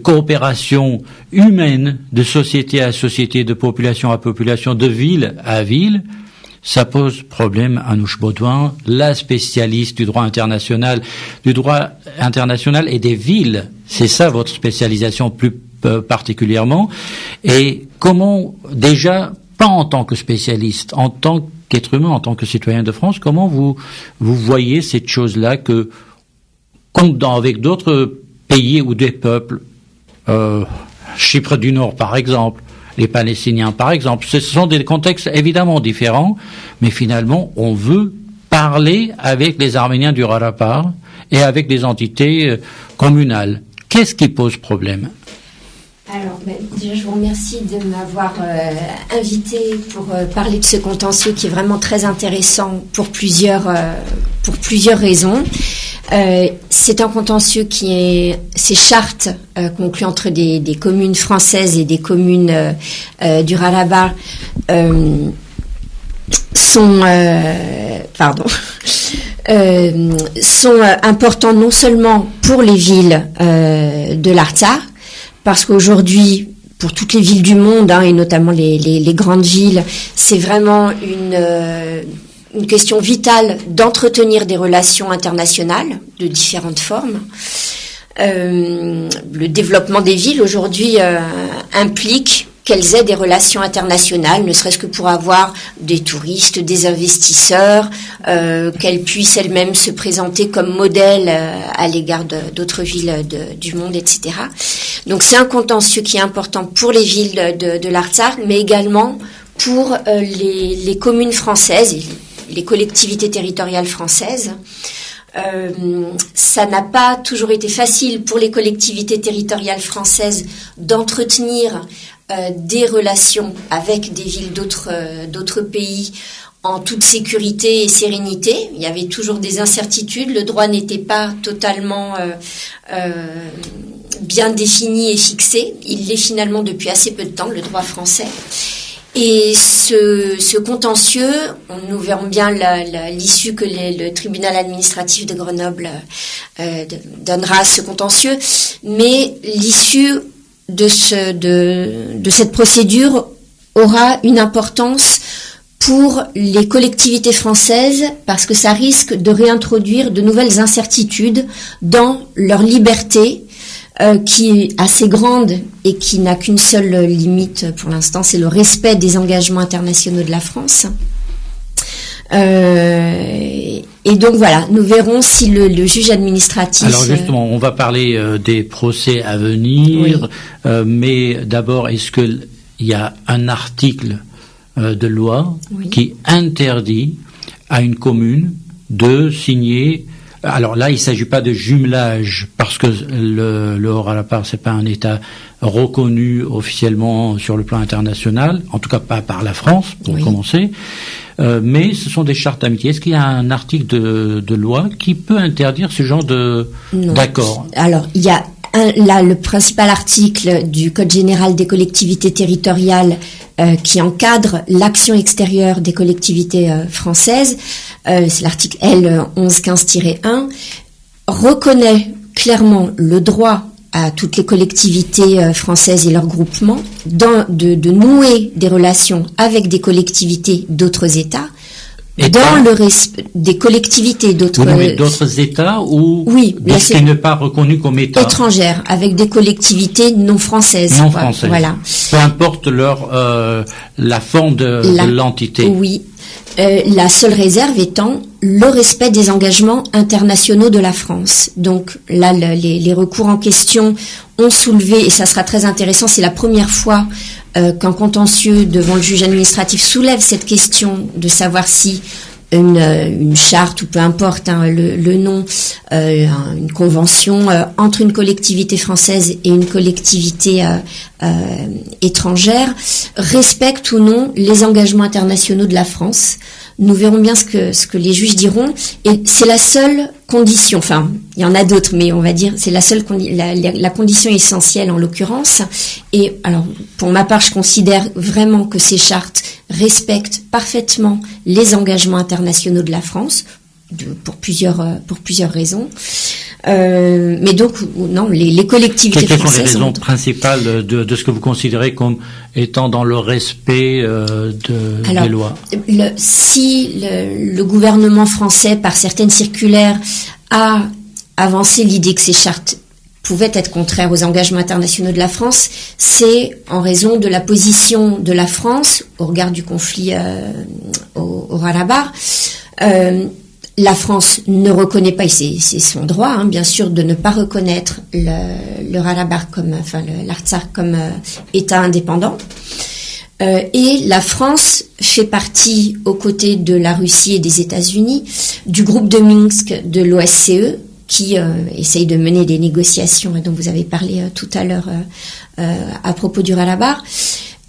coopération humaine, de société à société, de population à population, de ville à ville. Ça pose problème à Anouche Baudouin, la spécialiste du droit international et des villes. C'est ça votre spécialisation plus particulièrement. Et comment, déjà, pas en tant que spécialiste, en tant qu'être humain, en tant que citoyen de France, comment vous voyez cette chose-là que, comme avec d'autres pays ou des peuples, Chypre du Nord par exemple, les Palestiniens, par exemple. Ce sont des contextes évidemment différents, mais finalement, on veut parler avec les Arméniens du Karabakh et avec des entités communales. Qu'est-ce qui pose problème ? Alors, déjà, je vous remercie de m'avoir invité pour parler de ce contentieux qui est vraiment très intéressant pour plusieurs raisons. C'est un contentieux ces chartes conclues entre des communes françaises et des communes du Karabakh sont importants non seulement pour les villes de l'Artsakh, parce qu'aujourd'hui, pour toutes les villes du monde, et notamment les grandes villes, c'est vraiment une question vitale d'entretenir des relations internationales de différentes formes. Le développement des villes aujourd'hui implique qu'elles aient des relations internationales, ne serait-ce que pour avoir des touristes, des investisseurs, qu'elles puissent elles-mêmes se présenter comme modèle à l'égard d'autres villes du monde, etc. Donc c'est un contentieux qui est important pour les villes de l'Artsakh, mais également pour les communes françaises et les collectivités territoriales françaises. Ça n'a pas toujours été facile pour les collectivités territoriales françaises d'entretenir des relations avec des villes d'autres pays en toute sécurité et sérénité. Il y avait toujours des incertitudes, le droit n'était pas totalement bien défini et fixé. Il l'est finalement depuis assez peu de temps, le droit français. Et ce contentieux, nous verrons bien l'issue que le tribunal administratif de Grenoble donnera à ce contentieux, mais l'issue de cette procédure aura une importance pour les collectivités françaises parce que ça risque de réintroduire de nouvelles incertitudes dans leur liberté qui est assez grande et qui n'a qu'une seule limite pour l'instant, c'est le respect des engagements internationaux de la France. Et donc voilà, nous verrons si le juge administratif... Alors justement, on va parler des procès à venir, oui. Mais d'abord, est-ce qu'il y a un article de loi oui. qui interdit à une commune de signer Alors là, il ne s'agit pas de jumelage, parce que le Haut-Ralapar, c'est pas un État reconnu officiellement sur le plan international, en tout cas pas par la France, pour commencer. Mais ce sont des chartes d'amitié. Est-ce qu'il y a un article de loi qui peut interdire ce genre d'accord? Alors, il y a là le principal article du Code général des collectivités territoriales qui encadre l'action extérieure des collectivités françaises. C'est l'article L 1115-1, reconnaît clairement le droit à toutes les collectivités françaises et leurs groupements de nouer des relations avec des collectivités d'autres États, dans le respect des collectivités d'autres États ou oui, ce qui n'est pas reconnu comme État étrangères, avec des collectivités non françaises. Voilà. Peu importe la forme de l'entité. Oui. La seule réserve étant le respect des engagements internationaux de la France. Donc là, les recours en question ont soulevé, et ça sera très intéressant, c'est la première fois qu'un contentieux devant le juge administratif soulève cette question de savoir si une charte ou peu importe le nom, une convention entre une collectivité française et une collectivité étrangère respecte ou non les engagements internationaux de la France. Nous verrons bien ce que les juges diront, et c'est la seule condition. Enfin, il y en a d'autres, mais on va dire c'est la seule la condition essentielle en l'occurrence. Et alors, pour ma part, je considère vraiment que ces chartes respectent parfaitement les engagements internationaux de la France pour plusieurs raisons. Mais donc, non, les collectivités françaises... Quelles sont les raisons principales de ce que vous considérez comme étant dans le respect des lois? Si le gouvernement français, par certaines circulaires, a avancé l'idée que ces chartes pouvaient être contraires aux engagements internationaux de la France, c'est en raison de la position de la France au regard du conflit au Haut-Ralapar. La France ne reconnaît pas, et c'est son droit, bien sûr, de ne pas reconnaître le Haut-Ralapar l'Artsakh comme État indépendant. Et la France fait partie, aux côtés de la Russie et des États-Unis, du groupe de Minsk de l'OSCE, qui essaye de mener des négociations, et dont vous avez parlé tout à l'heure à propos du Haut-Ralapar.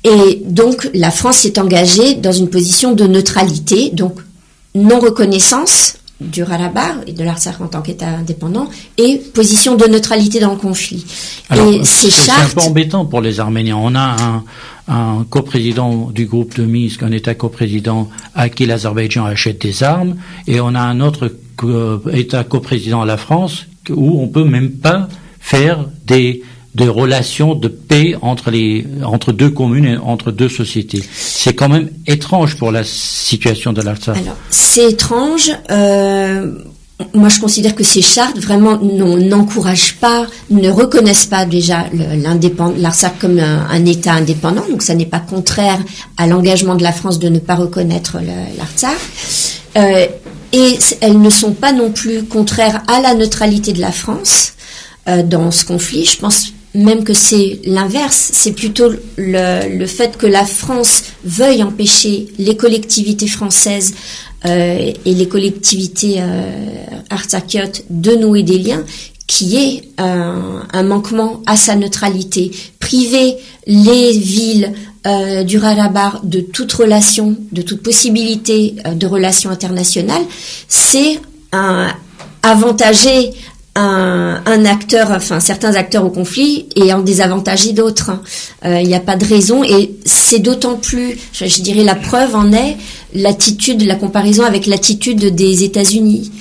Et donc, la France s'est engagée dans une position de neutralité, donc non-reconnaissance du Haut-Ralapar et de l'Artsakh en tant qu'État indépendant, et position de neutralité dans le conflit. Alors, et c'est un peu embêtant pour les Arméniens. On a un coprésident du groupe de Minsk, un État coprésident à qui l'Azerbaïdjan achète des armes, et on a un autre État coprésident à la France où on peut même pas faire des relations de paix entre deux communes et entre deux sociétés. C'est quand même étrange pour la situation de l'Artsakh. Alors, c'est étrange. Moi, je considère que ces chartes vraiment n'encouragent pas, ne reconnaissent pas déjà l'Artsakh comme un État indépendant. Donc, ça n'est pas contraire à l'engagement de la France de ne pas reconnaître l'Artsakh. Et elles ne sont pas non plus contraires à la neutralité de la France dans ce conflit. Je pense même que c'est l'inverse, c'est plutôt le fait que la France veuille empêcher les collectivités françaises et les collectivités artsakiotes de nouer des liens, qui est un manquement à sa neutralité. Priver les villes du Haut-Ralapar de toute relation, de toute possibilité de relation internationale, c'est avantager un acteur, certains acteurs au conflit, et en désavantager d'autres. Il n'y a pas de raison, et c'est d'autant plus, je dirais, la preuve en est la comparaison avec l'attitude des États-Unis.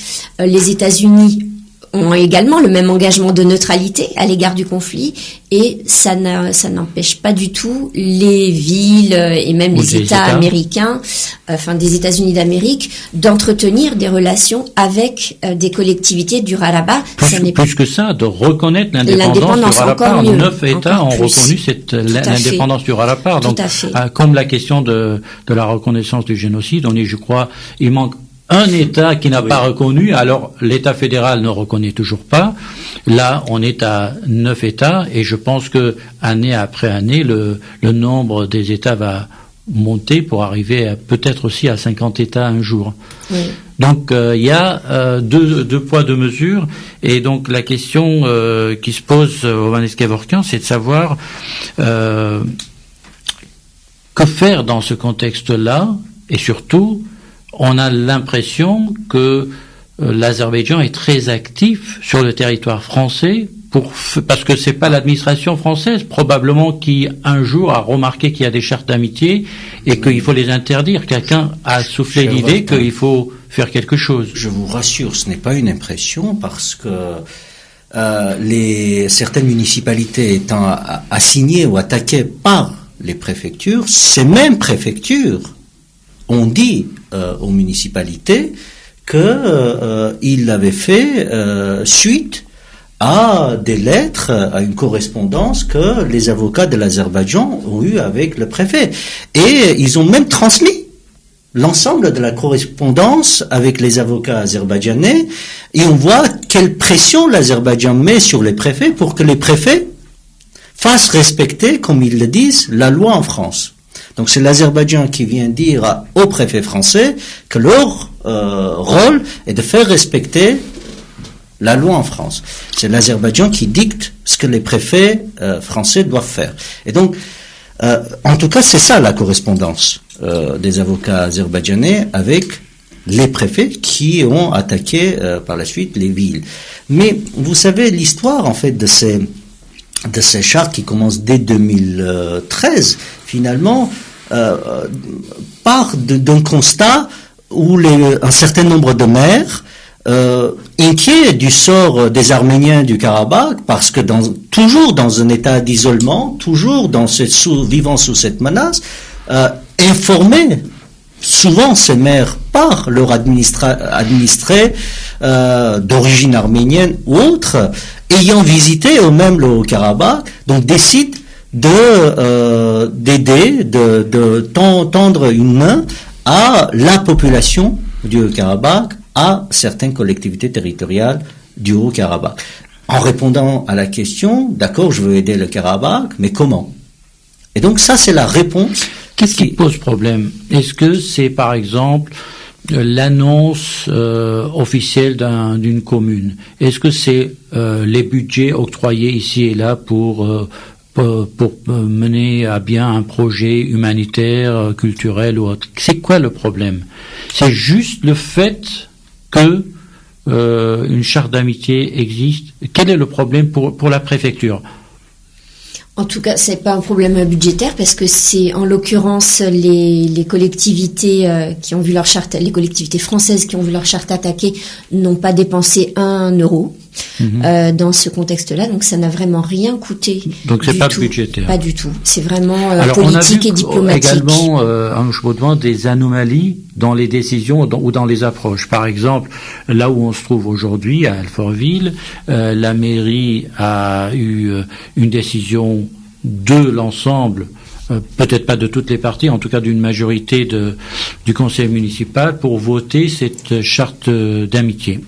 Les États-Unis ont également le même engagement de neutralité à l'égard du conflit, et ça n'empêche pas du tout les villes et même les États américains, des États-Unis d'Amérique, d'entretenir des relations avec des collectivités du Haut-Ralapar. Plus que ça, de reconnaître l'indépendance du Haut-Ralapar. 9 États ont reconnu l'indépendance du Haut-Ralapar. Donc, comme la question de la reconnaissance du génocide, on est, je crois, il manque un État qui n'a pas reconnu, alors l'État fédéral ne reconnaît toujours pas. Là, on est à 9 États, et je pense que année après année, le nombre des États va monter pour arriver peut-être aussi à 50 États un jour. Oui. Donc il y a deux poids, deux mesures, et donc la question qui se pose au Johannes Kevorkian, c'est de savoir que faire dans ce contexte-là, et surtout, on a l'impression que l'Azerbaïdjan est très actif sur le territoire français parce que c'est pas l'administration française probablement qui un jour a remarqué qu'il y a des chartes d'amitié et qu'il faut les interdire. Quelqu'un a soufflé l'idée qu'il faut faire quelque chose. Je vous rassure, ce n'est pas une impression parce que certaines municipalités étant assignées ou attaquées par les préfectures, ces mêmes préfectures ont dit aux municipalités qu'ils avaient fait suite à des lettres, à une correspondance que les avocats de l'Azerbaïdjan ont eue avec le préfet. Et ils ont même transmis l'ensemble de la correspondance avec les avocats azerbaïdjanais, et on voit quelle pression l'Azerbaïdjan met sur les préfets pour que les préfets fassent respecter, comme ils le disent, la loi en France. Donc c'est l'Azerbaïdjan qui vient dire aux préfets français que leur rôle est de faire respecter la loi en France. C'est l'Azerbaïdjan qui dicte ce que les préfets français doivent faire. Et donc, en tout cas, c'est ça la correspondance des avocats azerbaïdjanais avec les préfets qui ont attaqué par la suite les villes. Mais vous savez, l'histoire en fait de ces chartes qui commencent dès 2013, finalement, part d'un constat où un certain nombre de maires inquiets du sort des Arméniens du Karabakh, parce que toujours dans un état d'isolement, toujours vivant sous cette menace, informaient souvent ces maires par leur administrés d'origine arménienne ou autre, ayant visité eux-mêmes le Haut-Karabakh, donc décident d'aider, de tendre une main à la population du Haut-Karabakh, à certaines collectivités territoriales du Haut-Karabakh. En répondant à la question, d'accord, je veux aider le Karabakh, mais comment? Et donc ça, c'est la réponse. Qu'est-ce qui pose problème? Est-ce que c'est, par exemple, l'annonce officielle d'une commune? Est-ce que c'est les budgets octroyés ici et là pour mener à bien un projet humanitaire, culturel ou autre? C'est quoi le problème? C'est juste le fait que une charte d'amitié existe. Quel est le problème pour la préfecture? En tout cas, c'est pas un problème budgétaire parce que c'est en l'occurrence les collectivités qui ont vu leur charte, les collectivités françaises qui ont vu leur charte attaquée n'ont pas dépensé 1 euro dans ce contexte-là, donc ça n'a vraiment rien coûté. Donc c'est pas budgétaire. Pas du tout. C'est vraiment Alors, politique et diplomatique. Également, je me demande des anomalies dans les décisions ou dans les approches. Par exemple, là où on se trouve aujourd'hui à Alfortville, la mairie a eu une décision de l'ensemble, peut-être pas de toutes les parties, en tout cas d'une majorité du conseil municipal pour voter cette charte d'amitié.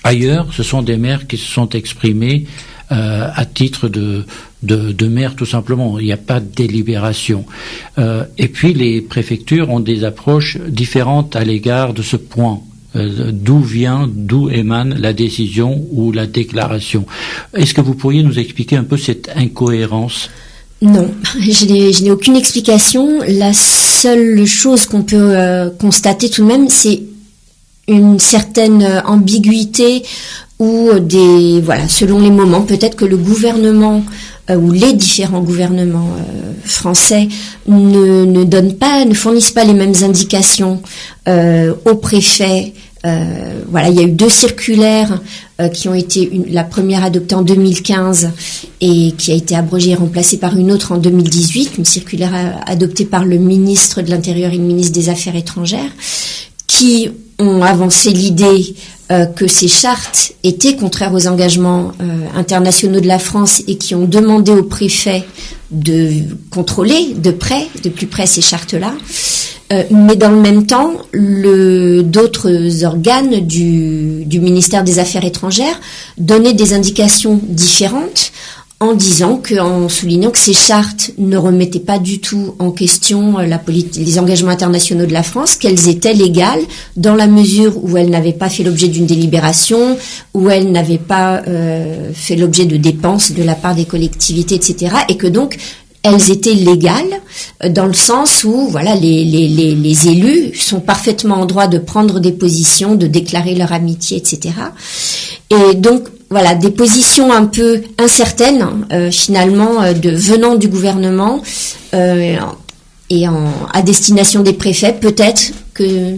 Ailleurs, ce sont des maires qui se sont exprimés à titre de maire tout simplement. Il n'y a pas de délibération. Et puis les préfectures ont des approches différentes à l'égard de ce point. D'où émane la décision ou la déclaration. Est-ce que vous pourriez nous expliquer un peu cette incohérence? Non, je n'ai aucune explication. La seule chose qu'on peut constater tout de même, c'est une certaine ambiguïté ou selon les moments, peut-être que le gouvernement ou les différents gouvernements français ne fournissent pas les mêmes indications aux préfets. Il y a eu 2 circulaires qui ont été la première adoptée en 2015 et qui a été abrogée et remplacée par une autre en 2018, une circulaire adoptée par le ministre de l'Intérieur et le ministre des Affaires étrangères, qui ont avancé l'idée que ces chartes étaient contraires aux engagements internationaux de la France et qui ont demandé aux préfets de contrôler de plus près ces chartes-là. Mais dans le même temps, d'autres organes du ministère des Affaires étrangères donnaient des indications différentes en soulignant que ces chartes ne remettaient pas du tout en question les engagements internationaux de la France, qu'elles étaient légales dans la mesure où elles n'avaient pas fait l'objet d'une délibération, où elles n'avaient pas fait l'objet de dépenses de la part des collectivités, etc. Et que donc elles étaient légales dans le sens où voilà les élus sont parfaitement en droit de prendre des positions, de déclarer leur amitié, etc. Et donc voilà, des positions un peu incertaines, finalement, venant du gouvernement et à destination des préfets. Peut-être que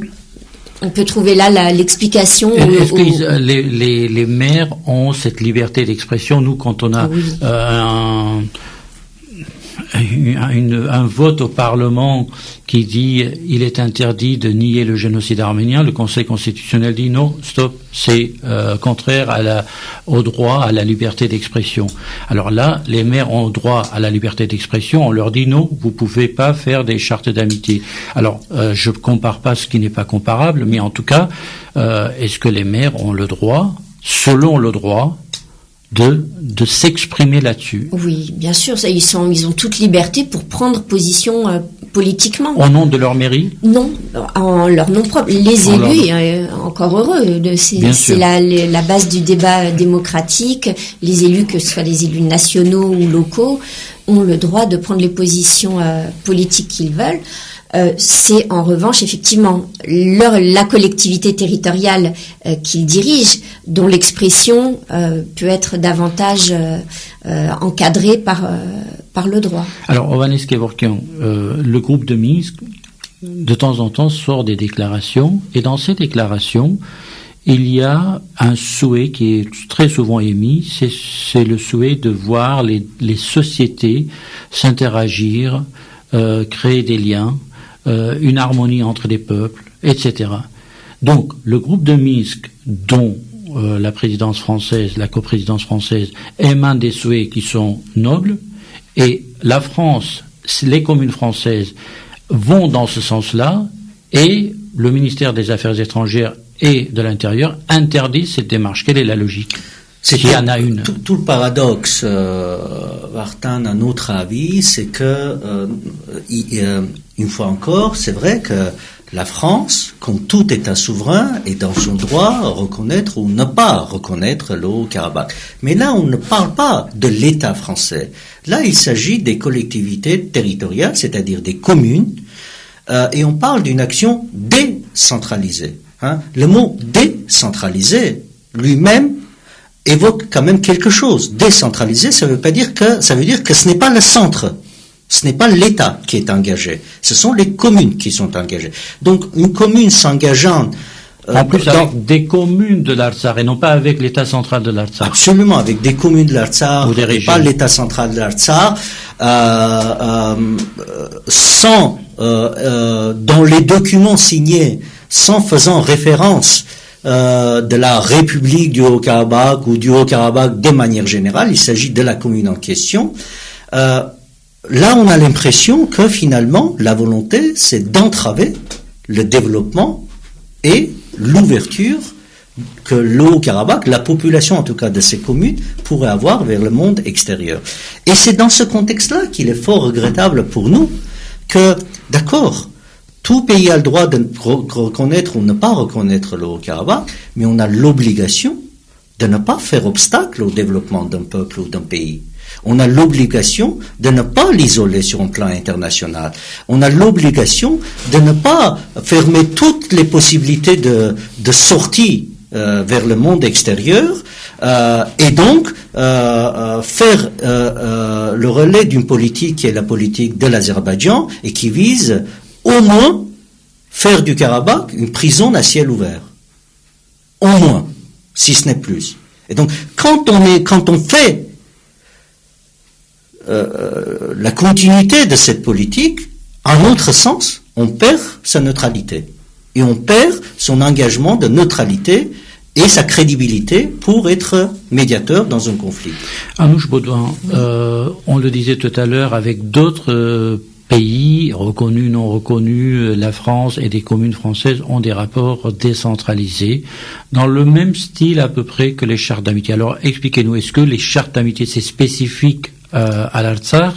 on peut trouver là l'explication. Est-ce que les maires ont cette liberté d'expression? Nous, quand on a un vote au Parlement qui dit il est interdit de nier le génocide arménien, le Conseil constitutionnel dit non, stop, c'est contraire au droit à la liberté d'expression. Alors là, les maires ont droit à la liberté d'expression, on leur dit non, vous pouvez pas faire des chartes d'amitié. Alors, je compare pas ce qui n'est pas comparable, mais en tout cas, est-ce que les maires ont le droit, selon le droit, de s'exprimer là-dessus? Oui, bien sûr, ils ont toute liberté pour prendre position politiquement. Au nom de leur mairie? Non, en leur nom propre. Les élus, encore heureux, c'est la base du débat démocratique. Les élus, que ce soit les élus nationaux ou locaux, ont le droit de prendre les positions politiques qu'ils veulent. C'est en revanche effectivement la collectivité territoriale qu'ils dirigent, dont l'expression peut être davantage encadrée par le droit. Alors, Hovhannes Kevorkian, le groupe de Minsk, de temps en temps, sort des déclarations, et dans ces déclarations, il y a un souhait qui est très souvent émis, c'est le souhait de voir les sociétés s'interagir, créer des liens, une harmonie entre les peuples, etc. Donc, le groupe de Minsk, dont la présidence française, la coprésidence française, émane des souhaits qui sont nobles, et la France, les communes françaises vont dans ce sens-là, et le ministère des Affaires étrangères et de l'Intérieur interdit cette démarche. Quelle est la logique? S'il y en a une. Tout le paradoxe, Vartan, à notre avis, c'est que, une fois encore, c'est vrai que la France, comme tout État souverain, est dans son droit à reconnaître ou ne pas reconnaître le Haut-Karabakh. Mais là, on ne parle pas de l'État français. Là, il s'agit des collectivités territoriales, c'est-à-dire des communes, et on parle d'une action décentralisée. Le mot décentralisé, lui-même, évoque quand même quelque chose. Décentralisé, ça veut dire que ce n'est pas le centre. Ce n'est pas l'État qui est engagé. Ce sont les communes qui sont engagées. Donc, une commune s'engageant... en plus, avec des communes de l'Artsakh et non pas avec l'État central de l'Artsakh. Absolument, avec des communes de l'Artsakh et pas l'État central de l'Artsakh, dans les documents signés, sans faisant référence de la République du Haut-Karabakh ou du Haut-Karabakh de manière générale, il s'agit de la commune en question. Là, on a l'impression que finalement, la volonté, c'est d'entraver le développement et l'ouverture que le Haut-Karabakh, la population en tout cas de ces communes, pourrait avoir vers le monde extérieur. Et c'est dans ce contexte-là qu'il est fort regrettable pour nous que, d'accord, tout pays a le droit de reconnaître ou ne pas reconnaître le Haut-Karabakh, mais on a l'obligation de ne pas faire obstacle au développement d'un peuple ou d'un pays. On a l'obligation de ne pas l'isoler sur un plan international. On a l'obligation de ne pas fermer toutes les possibilités de sortie vers le monde extérieur et donc faire le relais d'une politique qui est la politique de l'Azerbaïdjan et qui vise au moins faire du Karabakh une prison à ciel ouvert. Au moins, si ce n'est plus. Et donc, quand on fait la continuité de cette politique, en autre sens, on perd sa neutralité. Et on perd son engagement de neutralité et sa crédibilité pour être médiateur dans un conflit. Anouche Baudouin, on le disait tout à l'heure, avec d'autres pays, reconnus, non reconnus, la France et des communes françaises ont des rapports décentralisés, dans le même style à peu près que les chartes d'amitié. Alors expliquez-nous, est-ce que les chartes d'amitié, c'est spécifique à l'Artsakh?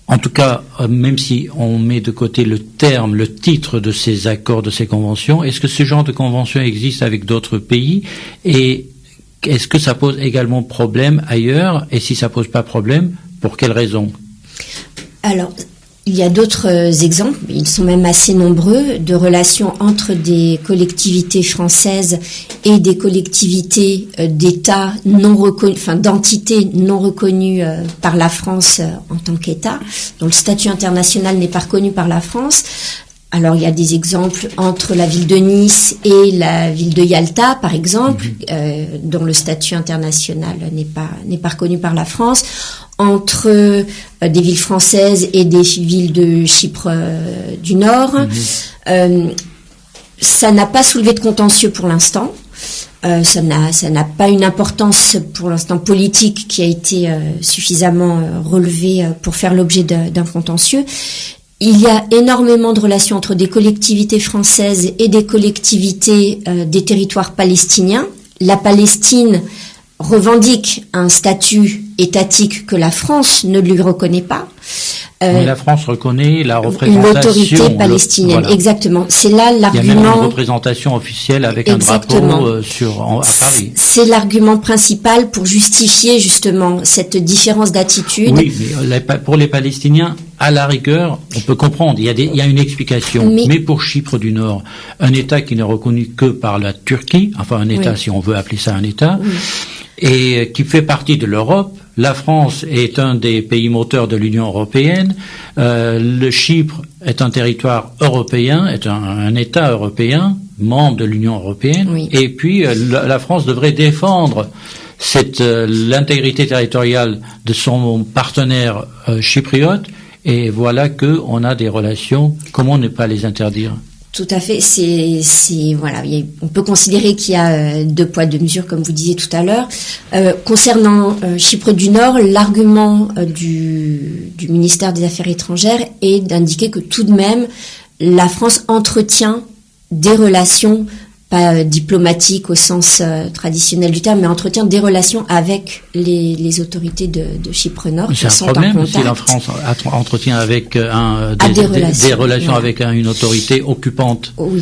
En tout cas, même si on met de côté le titre de ces accords, de ces conventions, est-ce que ce genre de convention existe avec d'autres pays? Et est-ce que ça pose également problème ailleurs? Et si ça pose pas problème, pour quelles raisons? Alors, il y a d'autres exemples, ils sont même assez nombreux, de relations entre des collectivités françaises et des collectivités d'États non reconnus, enfin d'entités non reconnues par la France en tant qu'État, dont le statut international n'est pas reconnu par la France. Alors, il y a des exemples entre la ville de Nice et la ville de Yalta, par exemple, dont le statut international n'est pas reconnu par la France, entre des villes françaises et des villes de Chypre du Nord. Ça n'a pas soulevé de contentieux pour l'instant. Ça n'a pas une importance pour l'instant politique qui a été suffisamment relevée pour faire l'objet d'un contentieux. Il y a énormément de relations entre des collectivités françaises et des collectivités des territoires palestiniens. La Palestine revendique un statut étatique que la France ne lui reconnaît pas. Mais la France reconnaît la représentation. L'autorité palestinienne, voilà. Exactement. C'est là l'argument. Il y a même une représentation officielle avec exactement. Un drapeau à Paris. C'est l'argument principal pour justifier justement cette différence d'attitude. Oui, mais pour les Palestiniens, à la rigueur, on peut comprendre. Il y a une explication. Mais pour Chypre du Nord, un État qui n'est reconnu que par la Turquie, enfin un État, si on veut appeler ça un État, et qui fait partie de l'Europe. La France est un des pays moteurs de l'Union européenne. Le Chypre est un territoire européen, est un État européen, membre de l'Union européenne. Oui. Et puis la France devrait défendre l'intégrité territoriale de son partenaire chypriote. Et voilà que on a des relations. Comment ne pas les interdire? Tout à fait. Voilà. On peut considérer qu'il y a deux poids, deux mesures, comme vous disiez tout à l'heure. Concernant Chypre du Nord, l'argument du ministère des Affaires étrangères est d'indiquer que tout de même, la France entretient des relations, pas diplomatiques au sens traditionnel du terme, mais entretient des relations avec les autorités de Chypre Nord. C'est un problème si la France entretient avec des relations avec une autorité occupante. Oui.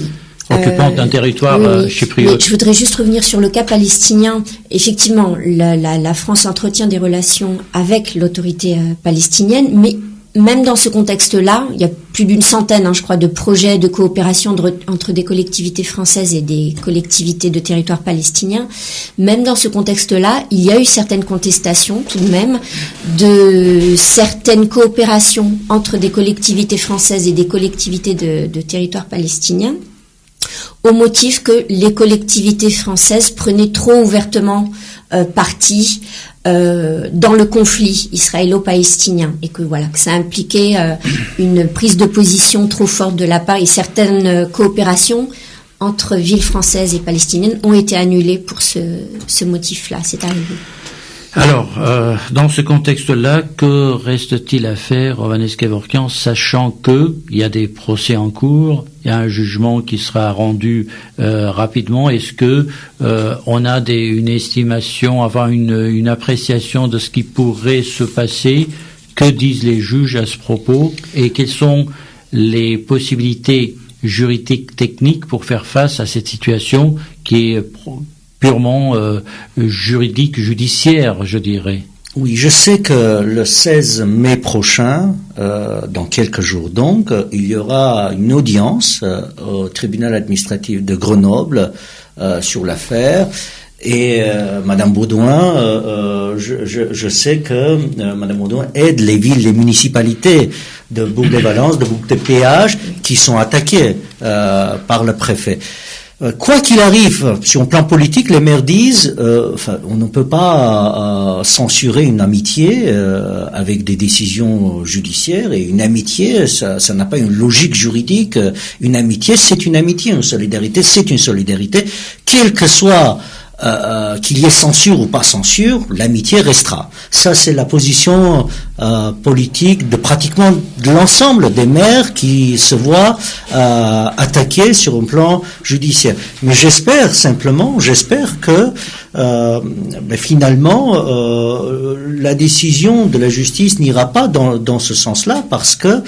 Occupante d'un territoire chypriote. Mais je voudrais juste revenir sur le cas palestinien. Effectivement, la France entretient des relations avec l'autorité palestinienne, mais même dans ce contexte-là, il y a plus d'une centaine, je crois, de projets de coopération entre des collectivités françaises et des collectivités de territoire palestinien. Même dans ce contexte-là, il y a eu certaines contestations, tout de même, de certaines coopérations entre des collectivités françaises et des collectivités de territoire palestinien, au motif que les collectivités françaises prenaient trop ouvertement parti dans le conflit israélo-palestinien et que ça impliquait une prise de position trop forte de la part et certaines coopérations entre villes françaises et palestiniennes ont été annulées pour ce motif-là. C'est arrivé. Alors, dans ce contexte-là, que reste-t-il à faire, Hovhannes Kevorkian, sachant que il y a des procès en cours, il y a un jugement qui sera rendu rapidement. Est-ce que on a une estimation, enfin une appréciation de ce qui pourrait se passer? Que disent les juges à ce propos? Et quelles sont les possibilités juridiques, techniques pour faire face à cette situation qui est purement juridique, judiciaire, je dirais? Oui, je sais que le 16 mai prochain, dans quelques jours donc, il y aura une audience au tribunal administratif de Grenoble sur l'affaire. Et Madame Baudouin, je sais que Madame Baudouin aide les villes, les municipalités de Bourg-les-Valences, de Bourg-des-Péages, qui sont attaquées par le préfet. Quoi qu'il arrive, sur un plan politique, les maires disent, on ne peut pas censurer une amitié avec des décisions judiciaires. Et une amitié, ça n'a pas une logique juridique. Une amitié, c'est une amitié. Une solidarité, c'est une solidarité, quel que soit qu'il y ait censure ou pas censure, l'amitié restera. Ça, c'est la position politique de pratiquement de l'ensemble des maires qui se voient attaqués sur un plan judiciaire. Mais j'espère que finalement la décision de la justice n'ira pas dans ce sens-là, parce que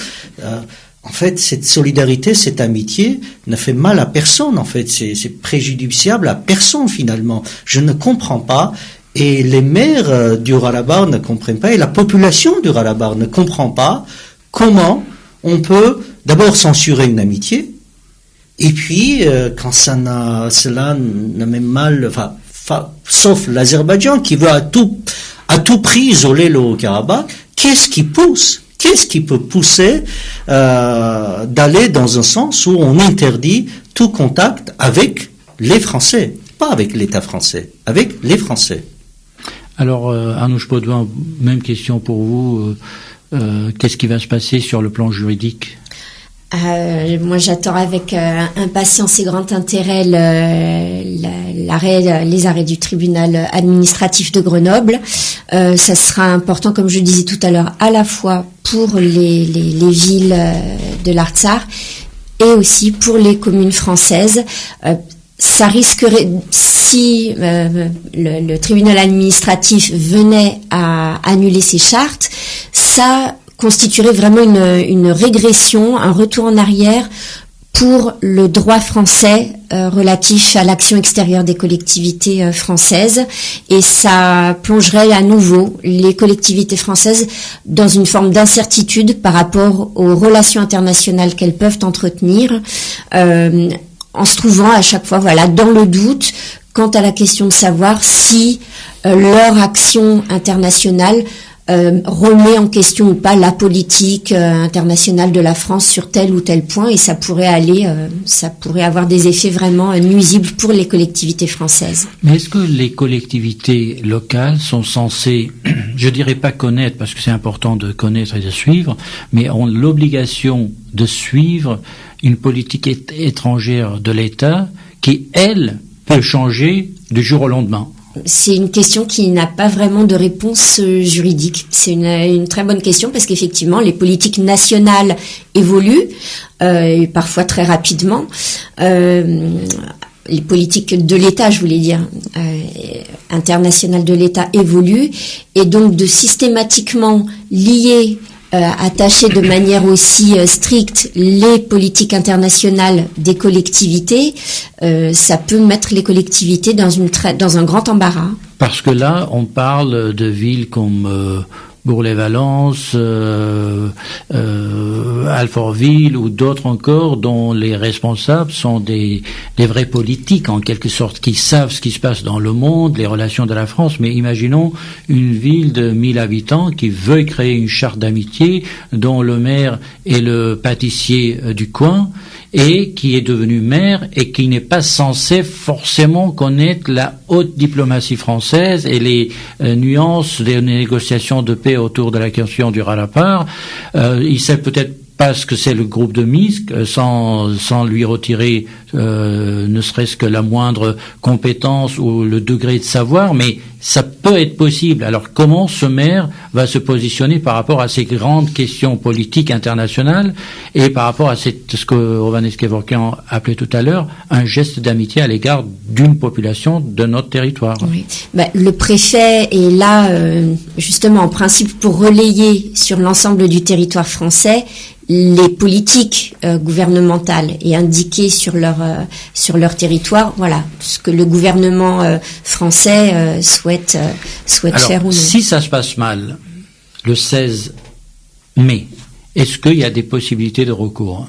en fait, cette solidarité, cette amitié ne fait mal à personne. En fait, c'est préjudiciable à personne finalement. Je ne comprends pas, et les maires du Haut-Ralabar ne comprennent pas, et la population du Haut-Ralabar ne comprend pas comment on peut d'abord censurer une amitié, et puis quand cela ne met mal, sauf l'Azerbaïdjan qui veut à tout prix isoler le Haut-Karabakh. Qu'est-ce qui peut pousser d'aller dans un sens où on interdit tout contact avec les Français, pas avec l'État français, avec les Français. Alors, Arnouch Baudouin, même question pour vous. Qu'est-ce qui va se passer sur le plan juridique ? Moi, j'attends avec impatience et grand intérêt les arrêts du tribunal administratif de Grenoble. Ça sera important, comme je disais tout à l'heure, à la fois pour les villes de l'Artsakh et aussi pour les communes françaises. Ça risquerait, si le tribunal administratif venait à annuler ces chartes, ça constituerait vraiment une régression, un retour en arrière pour le droit français relatif à l'action extérieure des collectivités françaises, et ça plongerait à nouveau les collectivités françaises dans une forme d'incertitude par rapport aux relations internationales qu'elles peuvent entretenir, en se trouvant à chaque fois dans le doute quant à la question de savoir si leur action internationale remet en question ou pas la politique internationale de la France sur tel ou tel point, et ça pourrait avoir des effets vraiment nuisibles pour les collectivités françaises. Mais est-ce que les collectivités locales sont censées, je dirais pas connaître, parce que c'est important de connaître et de suivre, mais ont l'obligation de suivre une politique étrangère de l'État qui, elle, peut changer du jour au lendemain? C'est une question qui n'a pas vraiment de réponse juridique. C'est une très bonne question, parce qu'effectivement, les politiques nationales évoluent, et parfois très rapidement. Les politiques de l'État, je voulais dire, internationales de l'État évoluent, et donc de systématiquement lier, attacher de manière aussi stricte les politiques internationales des collectivités, ça peut mettre les collectivités dans un grand embarras. Parce que là, on parle de villes comme Bourg-les-Valence, Alfortville ou d'autres encore, dont les responsables sont des vrais politiques en quelque sorte, qui savent ce qui se passe dans le monde, les relations de la France. Mais imaginons une ville de 1000 habitants qui veut créer une charte d'amitié dont le maire est le pâtissier du coin, et qui est devenu maire et qui n'est pas censé forcément connaître la haute diplomatie française et les nuances des négociations de paix autour de la question du Ralapar. Il sait peut-être pas ce que c'est le groupe de Minsk, sans lui retirer ne serait-ce que la moindre compétence ou le degré de savoir, mais ça peut être possible. Alors comment ce maire va se positionner par rapport à ces grandes questions politiques internationales et par rapport à ce que Hovhannes Kevorkian appelait tout à l'heure un geste d'amitié à l'égard d'une population de notre territoire? Oui. Le préfet est là justement en principe pour relayer sur l'ensemble du territoire français les politiques gouvernementales et indiquer sur leur territoire, voilà, ce que le gouvernement français souhaite faire ou non. Si ça se passe mal, le 16 mai, est-ce qu'il y a des possibilités de recours?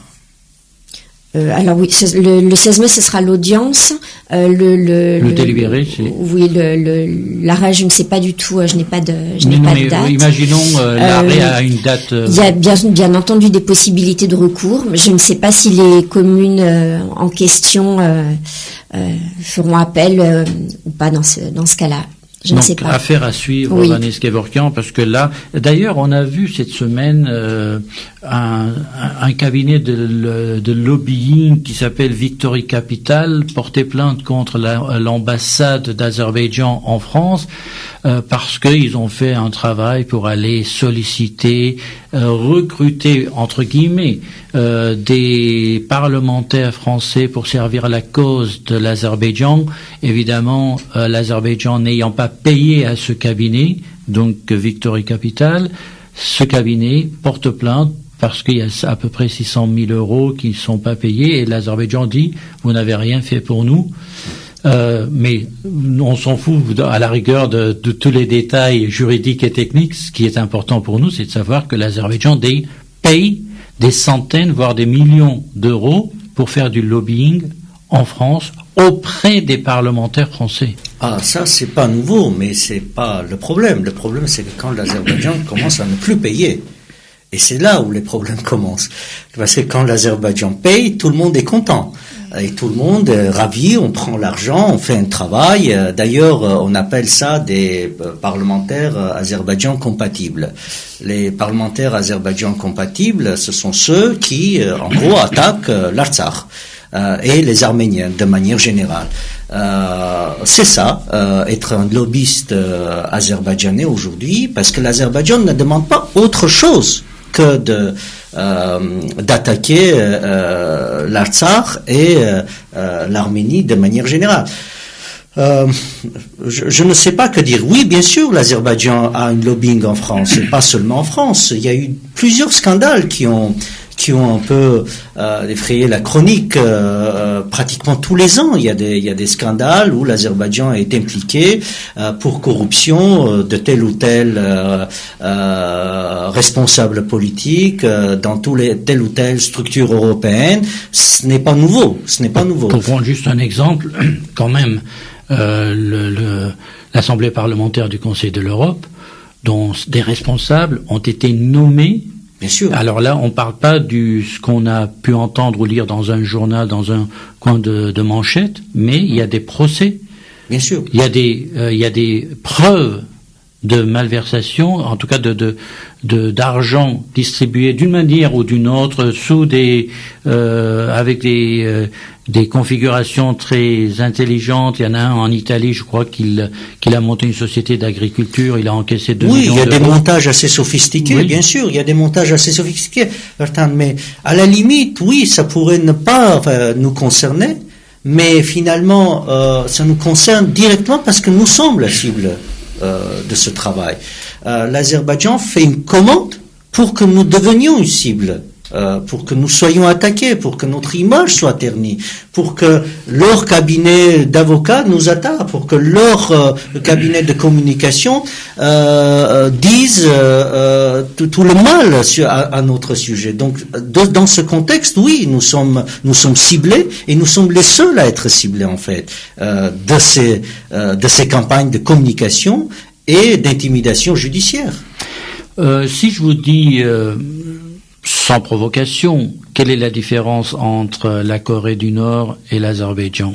Alors oui, le 16 mai, ce sera l'audience. Le délibéré, c'est... Oui, l'arrêt, je ne sais pas du tout, je n'ai pas de date. Imaginons l'arrêt à une date... Il y a bien entendu des possibilités de recours. Je ne sais pas si les communes en question feront appel ou pas dans ce cas-là. Je ne sais pas. Affaire à suivre, Oui. Vanessa Kevorkian, parce que là, d'ailleurs, on a vu cette semaine un cabinet de lobbying qui s'appelle Victory Capital porter plainte contre l'ambassade d'Azerbaïdjan en France parce qu'ils ont fait un travail pour aller solliciter, recruter entre guillemets des parlementaires français pour servir la cause de l'Azerbaïdjan. Évidemment, l'Azerbaïdjan n'ayant pas payé à ce cabinet, donc Victory Capital, ce cabinet porte plainte parce qu'il y a à peu près 600 000 euros qui ne sont pas payés, et l'Azerbaïdjan dit « vous n'avez rien fait pour nous ». Mais on s'en fout à la rigueur de tous les détails juridiques et techniques. Ce qui est important pour nous, c'est de savoir que l'Azerbaïdjan paye des centaines, voire des millions d'euros pour faire du lobbying en France auprès des parlementaires français. Ah, ça, c'est pas nouveau, mais c'est pas le problème. Le problème, c'est que quand l'Azerbaïdjan commence à ne plus payer, et c'est là où les problèmes commencent. Parce que quand l'Azerbaïdjan paye, tout le monde est content. Et tout le monde est ravi, on prend l'argent, on fait un travail. D'ailleurs, on appelle ça des parlementaires Azerbaïdjan compatibles. Les parlementaires Azerbaïdjan compatibles, ce sont ceux qui, en gros, attaquent l'Artsakh et les Arméniens de manière générale. C'est ça, être un lobbyiste azerbaïdjanais aujourd'hui, parce que l'Azerbaïdjan ne demande pas autre chose que d'attaquer l'Artsakh et l'Arménie de manière générale. Je ne sais pas que dire. Oui, bien sûr, l'Azerbaïdjan a un lobbying en France, et pas seulement en France. Il y a eu plusieurs scandales qui ont un peu effrayé la chronique pratiquement tous les ans. Il y a des scandales où l'Azerbaïdjan est impliqué pour corruption de tel ou tel responsable politique dans telle ou telle structure européenne. Ce n'est pas nouveau. Pour prendre juste un exemple, quand même, l'Assemblée parlementaire du Conseil de l'Europe, dont des responsables ont été nommés. Bien sûr. Alors là, on parle pas ce qu'on a pu entendre ou lire dans un journal, dans un coin de manchette, mais il y a des procès. Bien sûr. Il y a des preuves de malversation, en tout cas d'argent distribué d'une manière ou d'une autre sous avec des configurations très intelligentes. Il y en a un en Italie, je crois qu'il a monté une société d'agriculture, il a encaissé 2 millions d'euros. Oui, il y a des montages assez sophistiqués, bien sûr, il y a des montages assez sophistiqués, mais à la limite, oui, ça pourrait ne pas nous concerner, mais finalement, ça nous concerne directement parce que nous sommes la cible de ce travail. L'Azerbaïdjan fait une commande pour que nous devenions une cible, pour que nous soyons attaqués, pour que notre image soit ternie, pour que leur cabinet d'avocats nous attaque, pour que leur cabinet de communication dise tout le mal à notre sujet. Donc, dans ce contexte, oui, nous sommes ciblés, et nous sommes les seuls à être ciblés en fait de ces campagnes de communication et d'intimidation judiciaire. Si je vous dis sans provocation, quelle est la différence entre la Corée du Nord et l'Azerbaïdjan?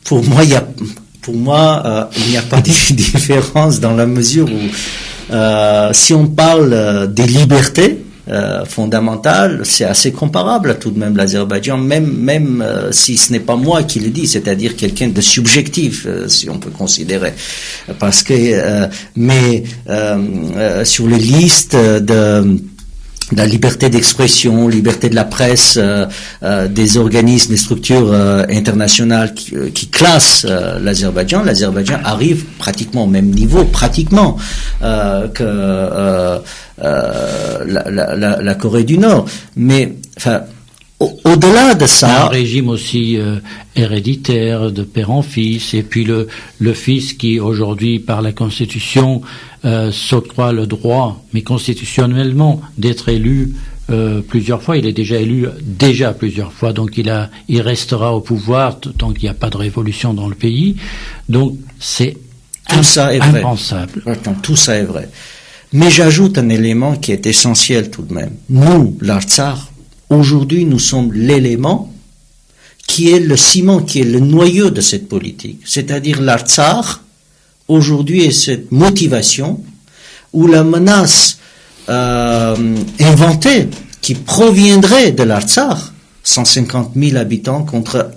Pour moi, il n'y a pas de différence dans la mesure où, si on parle des libertés fondamentale, c'est assez comparable tout de même l'Azerbaïdjan, même si ce n'est pas moi qui le dis, c'est-à-dire quelqu'un de subjectif, si on peut considérer, parce que sur les listes de la liberté d'expression, liberté de la presse, des organismes, des structures internationales qui classent l'Azerbaïdjan arrive pratiquement au même niveau, que la Corée du Nord. Mais enfin, au-delà de ça, un régime aussi héréditaire de père en fils, et puis le fils qui aujourd'hui par la Constitution s'octroie le droit, mais constitutionnellement, d'être élu plusieurs fois. Il est déjà élu plusieurs fois, donc il restera au pouvoir tant qu'il n'y a pas de révolution dans le pays. Donc c'est impensable. Tout ça est vrai. Mais j'ajoute un élément qui est essentiel tout de même. Nous, l'Artsakh, aujourd'hui, nous sommes l'élément qui est le ciment, qui est le noyau de cette politique, c'est-à-dire l'Artsakh, aujourd'hui, est cette motivation où la menace inventée qui proviendrait de l'Artsakh, 150 000 habitants contre...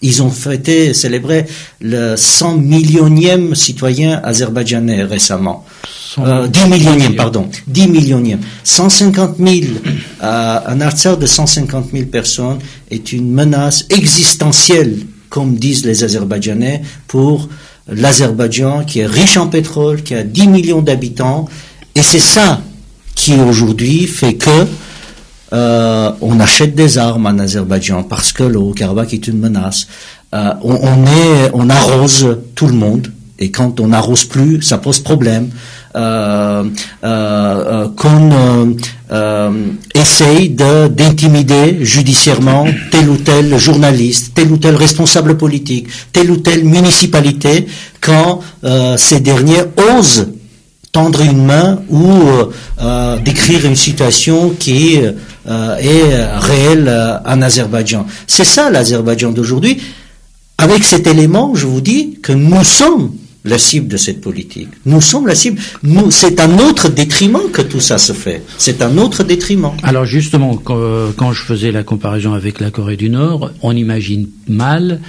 ils ont célébré le 100 millionième citoyen azerbaïdjanais récemment. 10 millionième, pardon. 10 millionième. 150 000, un Artsakh de 150 000 personnes est une menace existentielle, comme disent les Azerbaïdjanais, pour l'Azerbaïdjan qui est riche en pétrole, qui a 10 millions d'habitants. Et c'est ça qui aujourd'hui fait que on achète des armes en Azerbaïdjan parce que le Haut-Karabakh est une menace. On arrose tout le monde et quand on n'arrose plus, ça pose problème. Qu'on essaye d'intimider judiciairement tel ou tel journaliste, tel ou tel responsable politique, telle ou telle municipalité, quand ces derniers osent tendre une main ou décrire une situation qui est réelle en Azerbaïdjan. C'est ça l'Azerbaïdjan d'aujourd'hui. Avec cet élément, je vous dis que nous sommes la cible de cette politique. Nous sommes la cible. C'est un autre détriment que tout ça se fait. C'est un autre détriment. Alors justement, quand je faisais la comparaison avec la Corée du Nord, on imagine mal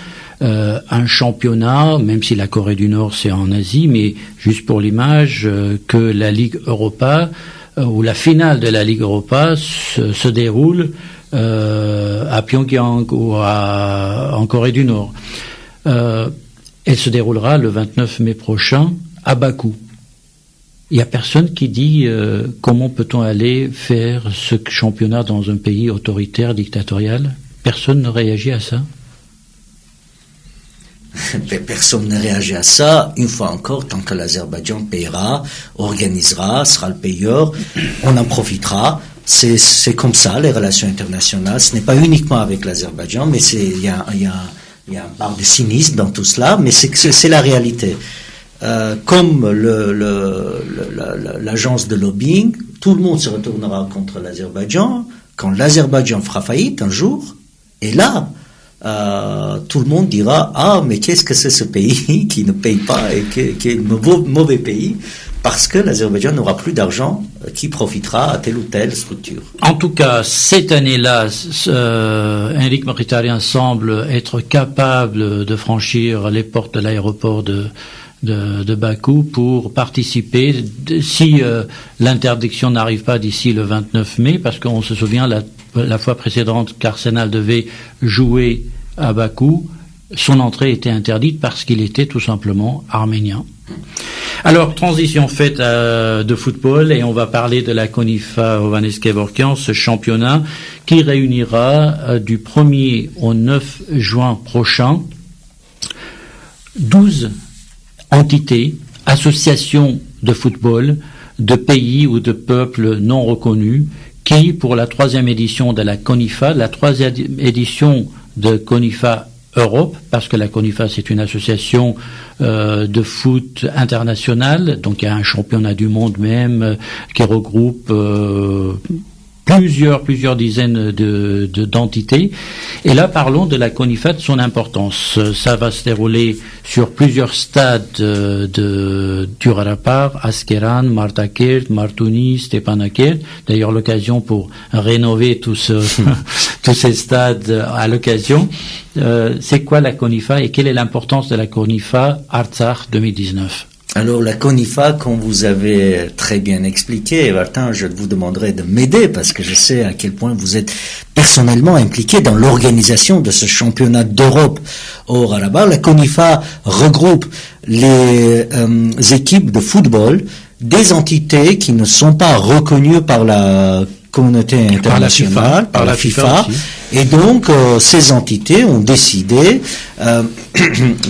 un championnat, même si la Corée du Nord c'est en Asie, mais juste pour l'image, que la Ligue Europa ou la finale de la Ligue Europa se déroule à Pyongyang ou en Corée du Nord. Elle se déroulera le 29 mai prochain à Bakou. Il n'y a personne qui dit comment peut-on aller faire ce championnat dans un pays autoritaire, dictatorial. Personne ne réagit à ça. Personne ne réagit à ça. Une fois encore, tant que l'Azerbaïdjan payera, organisera, sera le payeur, on en profitera. C'est comme ça, les relations internationales. Ce n'est pas uniquement avec l'Azerbaïdjan, mais il y a une part de cynisme dans tout cela, mais c'est la réalité. Comme l'agence de lobbying, tout le monde se retournera contre l'Azerbaïdjan quand l'Azerbaïdjan fera faillite un jour, et là, tout le monde dira « Ah, mais qu'est-ce que c'est ce pays qui ne paye pas et qui est un mauvais pays ?» parce que l'Azerbaïdjan n'aura plus d'argent qui profitera à telle ou telle structure. En tout cas, cette année-là, Henrik Mkhitaryan semble être capable de franchir les portes de l'aéroport de Bakou pour participer, si l'interdiction n'arrive pas d'ici le 29 mai, parce qu'on se souvient la fois précédente qu'Arsenal devait jouer à Bakou, son entrée était interdite parce qu'il était tout simplement arménien. Alors, transition faite de football, et on va parler de la CONIFA Hovhannes Kevorkian, ce championnat qui réunira du 1er au 9 juin prochain 12 entités, associations de football de pays ou de peuples non reconnus qui, pour la 3e édition de la CONIFA, la 3e édition de CONIFA Europe, parce que la CONIFA c'est une association de foot internationale, donc il y a un championnat du monde même qui regroupe plusieurs dizaines d'entités. Et là, parlons de la CONIFA, de son importance. Ça va se dérouler sur plusieurs stades du Karabakh, Askeran, Martakert, Martouni, Stepanakert. D'ailleurs, l'occasion pour rénover tous ces stades à l'occasion. C'est quoi la CONIFA et quelle est l'importance de la CONIFA Artsakh 2019? Alors la CONIFA, comme vous avez très bien expliqué, Martin, je vous demanderai de m'aider parce que je sais à quel point vous êtes personnellement impliqué dans l'organisation de ce championnat d'Europe au Karabakh. La CONIFA regroupe les équipes de football des entités qui ne sont pas reconnues par la communauté internationale, par la FIFA. Et donc, ces entités ont décidé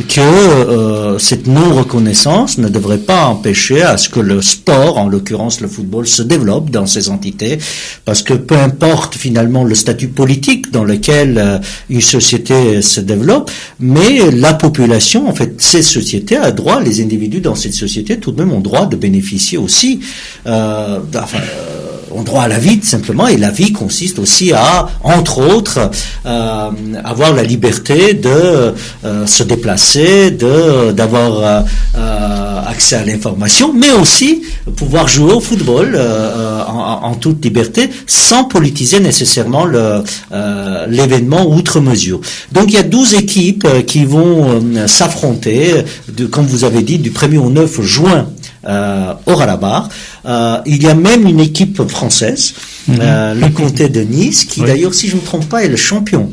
que cette non-reconnaissance ne devrait pas empêcher à ce que le sport, en l'occurrence le football, se développe dans ces entités, parce que peu importe finalement le statut politique dans lequel une société se développe, mais la population, en fait, ces sociétés a droit, les individus dans cette société tout de même ont droit de bénéficier aussi, ont droit à la vie, tout simplement, et la vie consiste aussi à, entre autres, avoir la liberté de se déplacer, d'avoir accès à l'information, mais aussi pouvoir jouer au football en toute liberté, sans politiser nécessairement l'événement outre mesure. Donc il y a 12 équipes qui vont s'affronter, comme vous avez dit, du 1er au 9 juin au Rabat. Il y a même une équipe française, le comté de Nice, qui d'ailleurs, si je ne me trompe pas, est le champion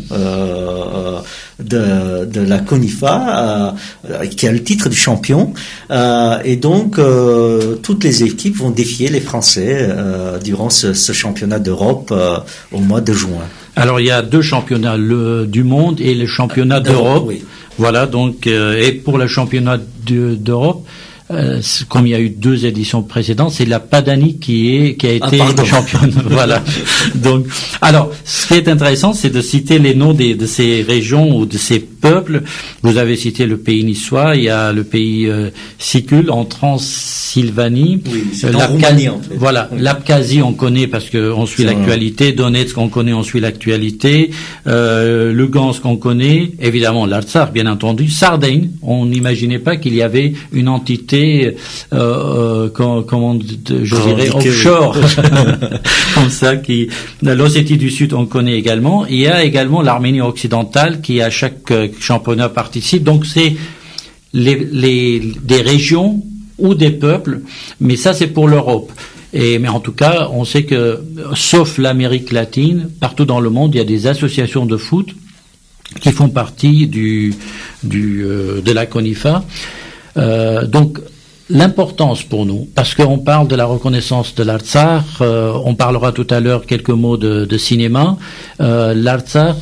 de la CONIFA, qui a le titre de champion, et donc toutes les équipes vont défier les Français durant ce championnat d'Europe au mois de juin. Alors il y a 2 championnats, le du monde et le championnat d'Europe. Oui. Voilà, donc et pour le championnat d'Europe, comme il y a eu 2 éditions précédentes, c'est la Padanie qui a été championne. Voilà. Donc, alors, ce qui est intéressant, c'est de citer les noms de ces régions ou de ces peuples. Vous avez cité le pays niçois, il y a le pays Sicule en Transylvanie. Oui, c'est en Roumanie, en fait. Voilà, oui. L'Abkhazie, on connaît parce que on suit l'actualité. Donetsk, on connaît, on suit l'actualité. Lugansk, on connaît. Évidemment, l'Artsakh, bien entendu. Sardaigne, on n'imaginait pas qu'il y avait une entité comment je dirais offshore comme ça, qui l'Ossétie du Sud on connaît également. Il y a également l'Arménie occidentale qui à chaque championnat participe. Donc c'est des régions ou des peuples, mais ça c'est pour l'Europe. Mais en tout cas, on sait que sauf l'Amérique latine, partout dans le monde, il y a des associations de foot qui font partie de la CONIFA. Donc l'importance pour nous, parce qu'on parle de la reconnaissance de l'Artsakh, on parlera tout à l'heure quelques mots de cinéma. L'Artsakh,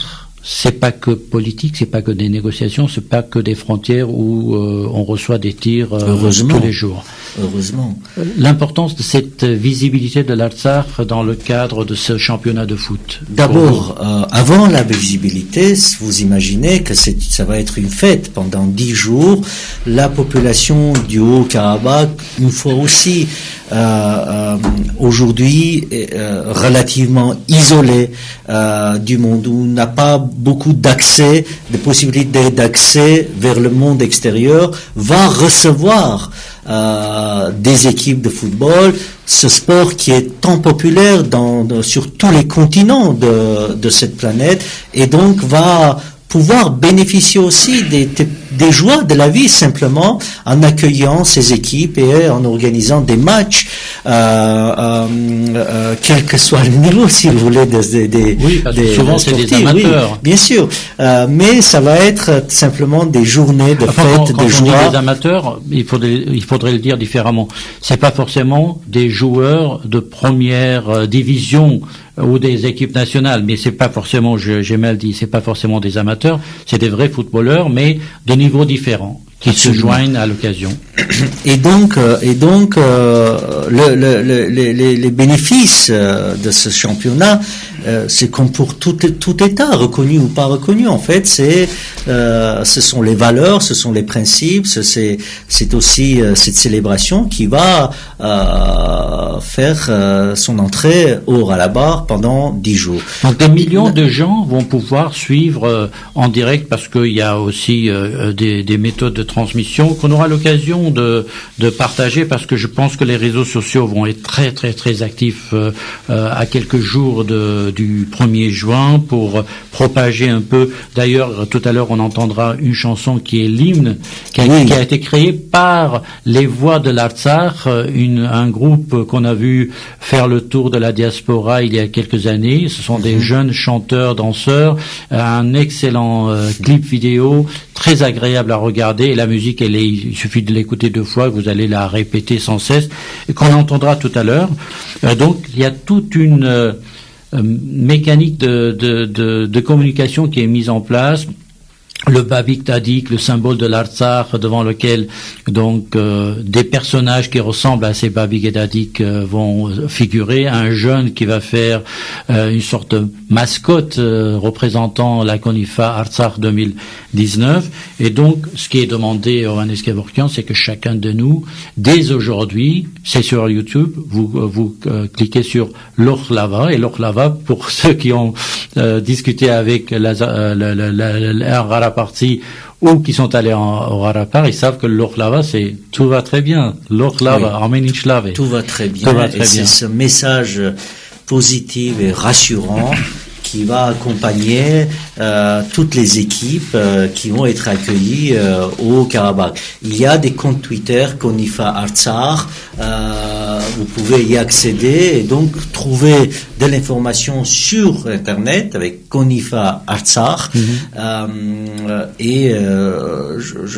c'est pas que politique, c'est pas que des négociations, c'est pas que des frontières où on reçoit des tirs tous les jours. Heureusement. L'importance de cette visibilité de l'Artsakh dans le cadre de ce championnat de foot. D'abord, avant la visibilité, vous imaginez que ça va être une fête pendant 10 jours. La population du Haut-Karabakh, une fois aussi, aujourd'hui, relativement isolée du monde, où n'a pas beaucoup d'accès, de possibilités d'accès vers le monde extérieur, va recevoir des équipes de football, ce sport qui est tant populaire sur tous les continents de cette planète, et donc va pouvoir bénéficier aussi des joies de la vie, simplement en accueillant ces équipes et en organisant des matchs, quel que soit le niveau, si vous voulez, oui, parce que souvent c'est des amateurs. Oui, bien sûr, mais ça va être simplement des journées de fête, de joie. Quand on dit des amateurs, il faudrait le dire différemment. C'est pas forcément des joueurs de première division ou des équipes nationales, mais c'est pas forcément, j'ai mal dit, c'est pas forcément des amateurs, c'est des vrais footballeurs, mais de niveaux différents, qui se joignent à l'occasion. Et donc, les bénéfices de ce championnat, c'est comme pour tout État, reconnu ou pas reconnu. En fait, ce sont les valeurs, ce sont les principes, c'est aussi cette célébration qui va faire son entrée au Rabat pendant 10 jours. Donc des millions de gens vont pouvoir suivre en direct, parce qu'il y a aussi des méthodes de transmission qu'on aura l'occasion de partager, parce que je pense que les réseaux sociaux vont être très très très actifs à quelques jours du 1er juin pour propager un peu. D'ailleurs, tout à l'heure on entendra une chanson qui est l'hymne qui a été créée par les Voix de l'Artsakh, un groupe qu'on a vu faire le tour de la diaspora il y a quelques années. Ce sont des jeunes chanteurs, danseurs, un excellent clip vidéo, très agréable à regarder, et la musique, il suffit de l'écouter 2 fois, vous allez la répéter sans cesse, et qu'on entendra tout à l'heure. Donc, il y a toute une mécanique de communication qui est mise en place le Babik Tadik, le symbole de l'Artsakh, devant lequel donc des personnages qui ressemblent à ces Babik et Tadik vont figurer, un jeune qui va faire une sorte de mascotte représentant la Konifa Artsakh 2019. Et donc, ce qui est demandé au Johannes Kevorkian, c'est que chacun de nous, dès aujourd'hui, c'est sur YouTube, vous cliquez sur l'Okhlava, et l'Okhlava, pour ceux qui ont discuté avec partie ou qui sont allés au Harapar, ils savent que l'Okhlava, c'est tout va très bien. L'Okhlava, Arménie Chlave. Tout va très bien. C'est ce message positif et rassurant qui va accompagner toutes les équipes qui vont être accueillies au Karabakh. Il y a des comptes Twitter, Konifa Artsakh, vous pouvez y accéder et donc trouver de l'information sur Internet avec Konifa Artsakh.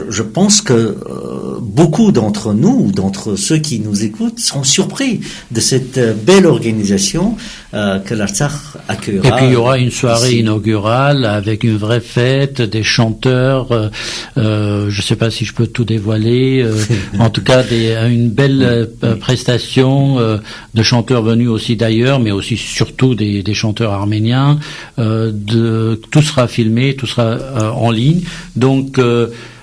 Je pense que beaucoup d'entre nous, d'entre ceux qui nous écoutent, seront surpris de cette belle organisation que l'Artsakh accueillera. Et puis il y aura une soirée inaugurale avec une vraie fête, des chanteurs. Je ne sais pas si je peux tout dévoiler. En tout cas, une belle prestation de chanteurs venus aussi d'ailleurs, mais aussi surtout des chanteurs arméniens. Tout sera filmé, tout sera en ligne. Donc,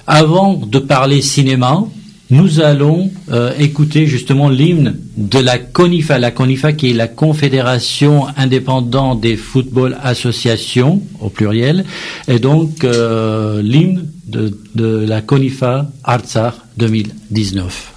avant de parler cinéma, nous allons écouter justement l'hymne de la CONIFA qui est la Confédération indépendante des football associations au pluriel, et donc l'hymne de la CONIFA Artsakh 2019.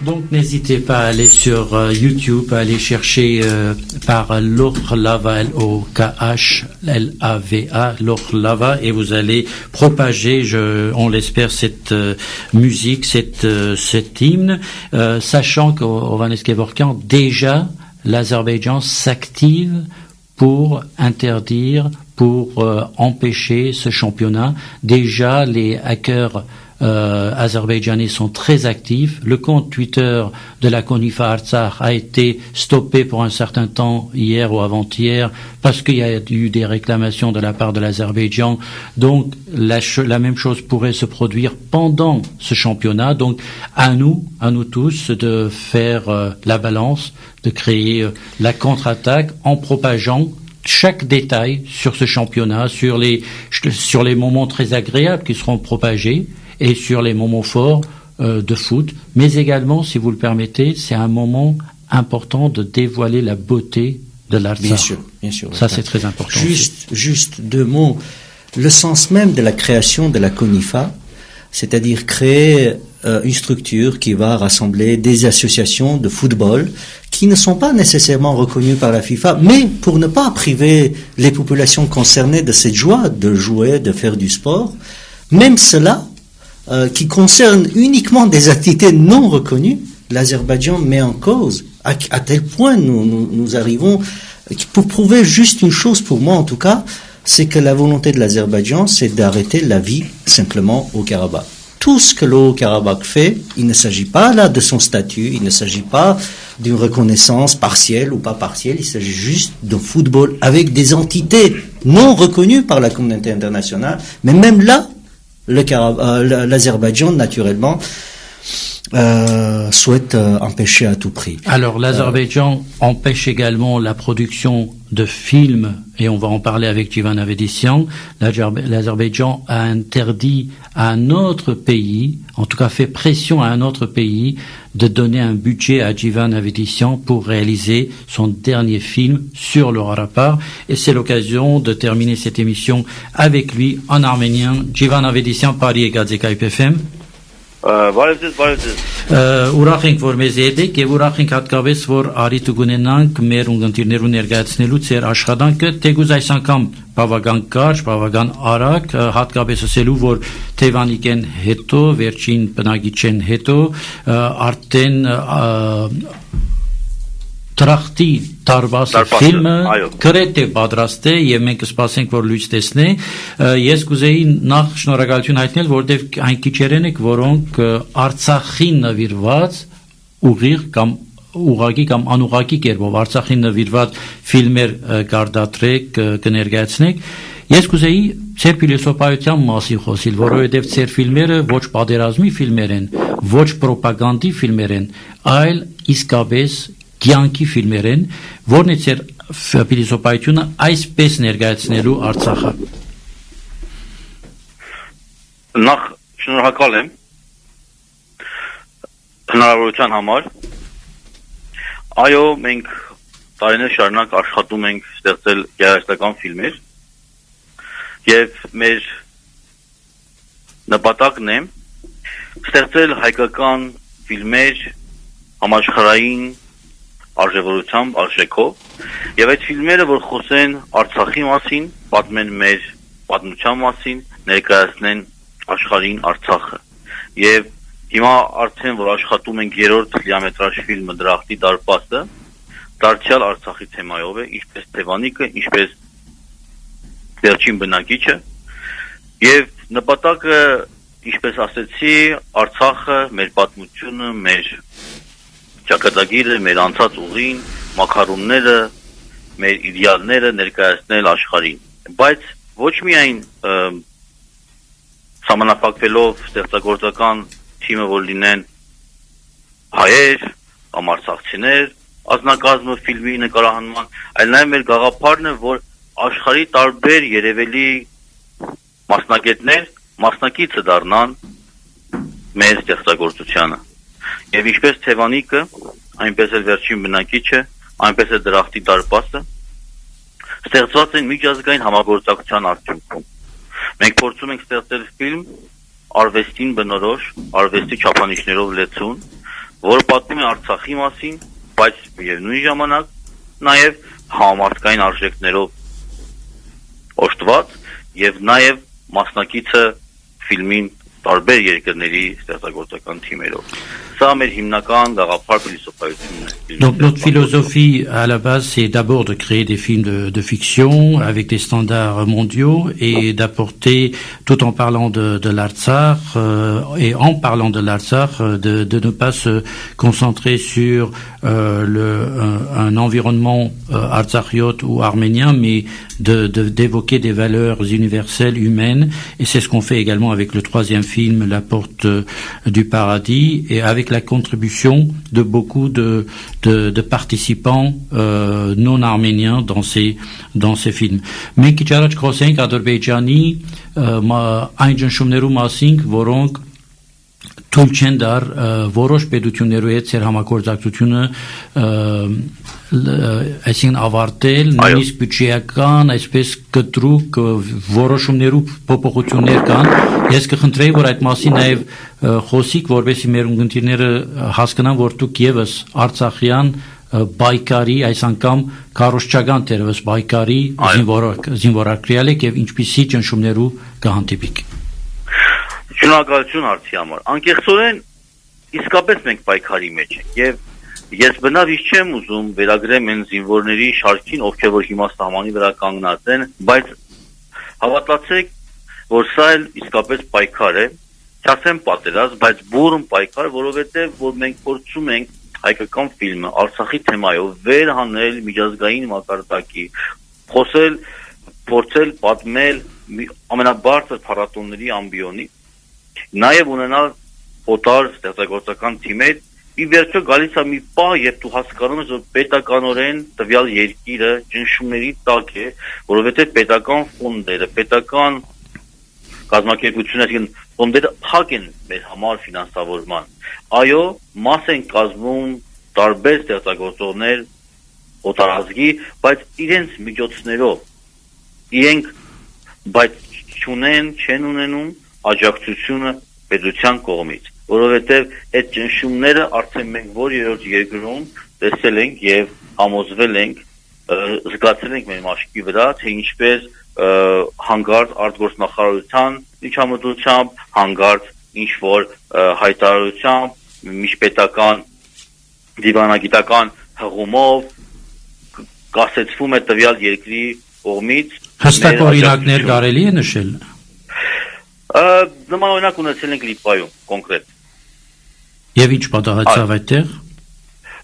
Donc n'hésitez pas à aller sur YouTube, à aller chercher par l'Okhlava, L-O-K-H-L-A-V-A, l'Okhlava, et vous allez propager, on l'espère, cette musique, cet hymne, sachant qu'au Johannes Kevorkian, déjà, l'Azerbaïdjan s'active pour interdire, pour empêcher ce championnat. Déjà, les hackers azerbaïdjanais sont très actifs. Le compte Twitter de la CONIFA Artsakh a été stoppé pour un certain temps hier ou avant-hier parce qu'il y a eu des réclamations de la part de l'Azerbaïdjan. Donc la même chose pourrait se produire pendant ce championnat. Donc à nous tous de faire la balance, de créer la contre-attaque en propageant chaque détail sur ce championnat, sur les moments très agréables qui seront propagés et sur les moments forts de foot, mais également, si vous le permettez, c'est un moment important de dévoiler la beauté de l'Artsakh. Bien sûr. Ça, c'est très important. Juste deux mots. Le sens même de la création de la CONIFA, c'est-à-dire créer une structure qui va rassembler des associations de football qui ne sont pas nécessairement reconnues par la FIFA, mais pour ne pas priver les populations concernées de cette joie de jouer, de faire du sport, même cela, qui concerne uniquement des activités non reconnues, l'Azerbaïdjan met en cause, à tel point nous arrivons, pour prouver juste une chose pour moi en tout cas, c'est que la volonté de l'Azerbaïdjan, c'est d'arrêter la vie simplement au Karabakh. Tout ce que le Haut-Karabakh fait, il ne s'agit pas là de son statut, il ne s'agit pas d'une reconnaissance partielle ou pas partielle, il s'agit juste de football avec des entités non reconnues par la communauté internationale, mais même là, l'Azerbaïdjan, naturellement, souhaite empêcher à tout prix. Alors, l'Azerbaïdjan empêche également la production de films, et on va en parler avec Jivan Avedisian. L'Azerbaïdjan a interdit à un autre pays, en tout cas fait pression à un autre pays, de donner un budget à Jivan Avedisian pour réaliser son dernier film sur le Karabakh. Et c'est l'occasion de terminer cette émission avec lui en arménien. Jivan Avedisian, Paris Gazekay FM. Ուրախ ենք, որ մեզ հետ եք, եւ ուրախ ենք հատկապես, որ արիթ ունենանք մեր ունգընտիրներու ներկայացնելու ձեր աշխատանքը, թեկուզ այս անգամ բավական կարճ, բավական արագ, հատկապես ասելու, որ Թևանիկեն հետո, վերջին բնագիչեն հետո, արդեն Տրախտի տարբասը ֆիլմը գրեթե պատրաստ է եւ մենք կսպասենք որ լույս տեսնի ես կուզեի նախ շնորհակալություն հայտնել որովհետեւ այն քիչերեն եք որոնք Արցախին նվիրված ուղիղ կամ ուղղակի կամ անուղղակի կերպով Արցախին նվիրված ֆիլմեր կարտադրեք կներկայացնեք ես կուզեի ձեր փիլիսոփայության մասին խոսել որովհետեւ ձեր ֆիլմերը ոչ պատերազմի ֆիլմեր են ոչ ռոպագանդի ֆիլմեր են այլ իսկապես կյանքի ֆիլմեր են, որն է ձեր փիլիսոփայությունը այսպես ներկայացնելու Արցախը։ Նախ շնորհակալ եմ հնարավորության համար։ Այո, մենք տարիներ շարունակ աշխատում ենք ստեղծել գեղարվեստական ֆիլմեր եւ մեր նպատակն է ստեղծել հայկական ֆիլմեր համաշխարհային արժևորությամբ, արժեքով եւ այդ ֆիլմերը որ խոսեն Արցախի մասին, պատմեն մեր պատմության մասին, ներկայացնեն աշխարհին Արցախը։ Եվ հիմա արդեն որ աշխատում ենք երրորդ լիամետրաժ ֆիլմը Դրախտի դարպասը, դարձյալ Արցախի թեմայով է, ինչպես Թևանիկը, ինչպես վերջին բնակիչը։ Եվ նպատակը, ինչպես ասեցի, Արցախը, մեր պատմությունը, մեր ճակատագիրը, մեր անցած ուղին, մակարոնները, մեր իդեալները ներկայացնել աշխարհին։ Բայց ոչ միայն սահմանափակվելով ստեղծագործական թիմը, որ լինեն հայեր կամ արցախցիներ, ազնագազմը ֆիլմի նկարահանման, այլ նաև մեր գաղափարն է, որ աշխարհի տարբեր երևելի մասնագետներ մասնակիցը դառնան մեր ստեղծագործությանը։ Եվ ինչպես Թևանիկը, այնպես էլ վերջին բնակիչը, այնպես էլ Դրախտի դարպասը ստեղծված են միջազգային համագործակցության արդյունքում։ Մենք փորձում ենք ստեղծել ֆիլմ արվեստին բնորոշ, արվեստի չափանիշներով լեցուն, որը պատմում է Արցախի մասին, բայց միևնույն ժամանակ նաև համարտկային արժեքներով օժտված եւ նաև մասնակիցը ֆիլմին տարբեր երկրների ստեղծագործական թիմերով։ Ça, մեր հիմնական գաղափար փիլիսոփայությունն է։ Donc notre philosophie à la base c'est d'abord de créer des films de fiction avec des standards mondiaux et d'apporter tout en parlant de l'Artsakh et en parlant de l'Artsakh de ne pas se concentrer sur un environnement artsakiote ou arménien mais d'évoquer des valeurs universelles humaines et c'est ce qu'on fait également avec le troisième film La Porte du Paradis et avec la contribution de beaucoup de participants non arméniens dans ces films. Մենք քիչ առաջ խոսենք Ադրբեջանի այն ճնշումներու մասին, որոնք թույլ չեն դար որոշ պետություններու հետ ծեր համագործակցությունը այսինքն ավարտել, նույնիսկ բյուջեական, այսպես կտրուկ որոշումներու փոփոխություններ կան։ Ես կխնդրեի, որ այդ մասին նաև խոսիկ, որովհետեւ մեր ունգընտիրները հասկանան, որ դուք եւս Արցախյան բայկարի, այս անգամ քարոշչական տերևս բայկարի զինվորակրյալ եք եւ ինչպիսի ճնշումներու կհանդիպիք։ Շնորհակալություն հարցի համար։ Անկեղծորեն իսկապես մենք պայքարի մեջ ենք եւ ես բնավ չեմ ուզում վերագրեմ այն զինվորների շարքին, ովքեր որ հիմա սահմանի վրա կանգնած են, բայց հավատացեք, որ սա էլ իսկապես պայքար է, չասեմ պատերազմ, բայց բուրըն պայքար, որովհետեւ որ մենք փորձում ենք հայկական ֆիլմը Արցախի թեմայով վերհանել միջազգային մակարդակի, խոսել, փորձել պատմել ամենաբարձր փառատոների ամբիոնի, նաև ունենալ օտար ստեղծագործական թիմեր ի վերջո գալիս է մի պահ, երբ դու հասկանում ես, որ պետականորեն տվյալ երկիրը ճնշումների տակ է, որովհետև պետական ֆոնդերը, պետական կազմակերպությունները, ֆոնդերը փակ են մեր համար ֆինանսավորման։ Այո, մաս են կազմում տարբեր ստեղծագործողներ օտարազգի, բայց իրենց միջոցներով բայց չեն ունենում աջակցությունը պետության կողմից, որովհետև այդ ճնշումները արդեն մենք որ երրորդ երկրում տեսել ենք եւ համոզվել ենք, զգացել ենք մեր մաշկի վրա, թե ինչպես հանգարտ արտգործնախարարության միջամտությամբ, հանգարտ ինչ որ հայտարարությամբ, միջպետական դիվանագիտական հղումով կասեցվում է տվյալ երկրի կողմից։ Հստակ օրինակներ կարելի է նշել։ Նման օրինակ ունեցել ենք Լիտվայում կոնկրետ։ Եվ ինչ պատահեցավ այդտեղ։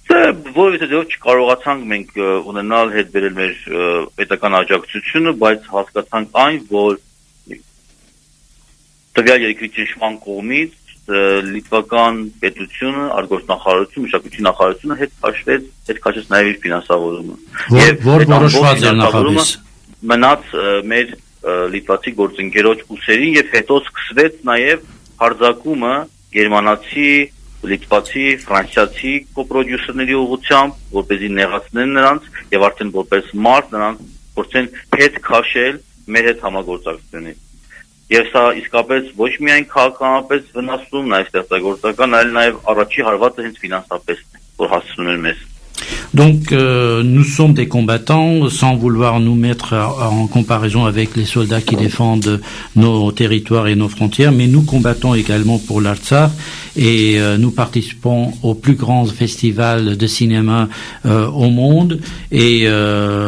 Որովհետև չկարողացանք մենք ունենալ հետ բերել մեր պետական աջակցությունը, բայց հասկացանք այն, որ տվյալ երկրի ճնշման կողմից լիտվական պետությունը, արտգործնախարարությունը, մշակույթի նախարարությունը հետ քաշեց նաև իր ֆինանսավորումը։ Որ որոշված էր նախապես։ Մնաց մեր լիտվացի գործընկերոջ ուսերին եւ հետո սկսվեց նաեւ հարձակումը գերմանացի, լիտվացի, ֆրանսիացի կոպրոդյուսերների ուղղությամբ, որպեսզի նեղացնեն նրանց եւ արդեն որպես մարդ նրանց փորձեն հետ քաշել մեր հետ համագործակցությունից։ Եվ սա իսկապես ոչ միայն քաղաքականապես վնասում, նաեւ ստեղծագործական, այլ նաեւ առաջի հարվածը հենց ֆինանսապես է, որ հասցնում էր մեզ։ Donc nous sommes des combattants sans vouloir nous mettre en comparaison avec les soldats qui défendent nos territoires et nos frontières, mais nous combattons également pour l'Artsakh et nous participons au plus grand festival de cinéma au monde et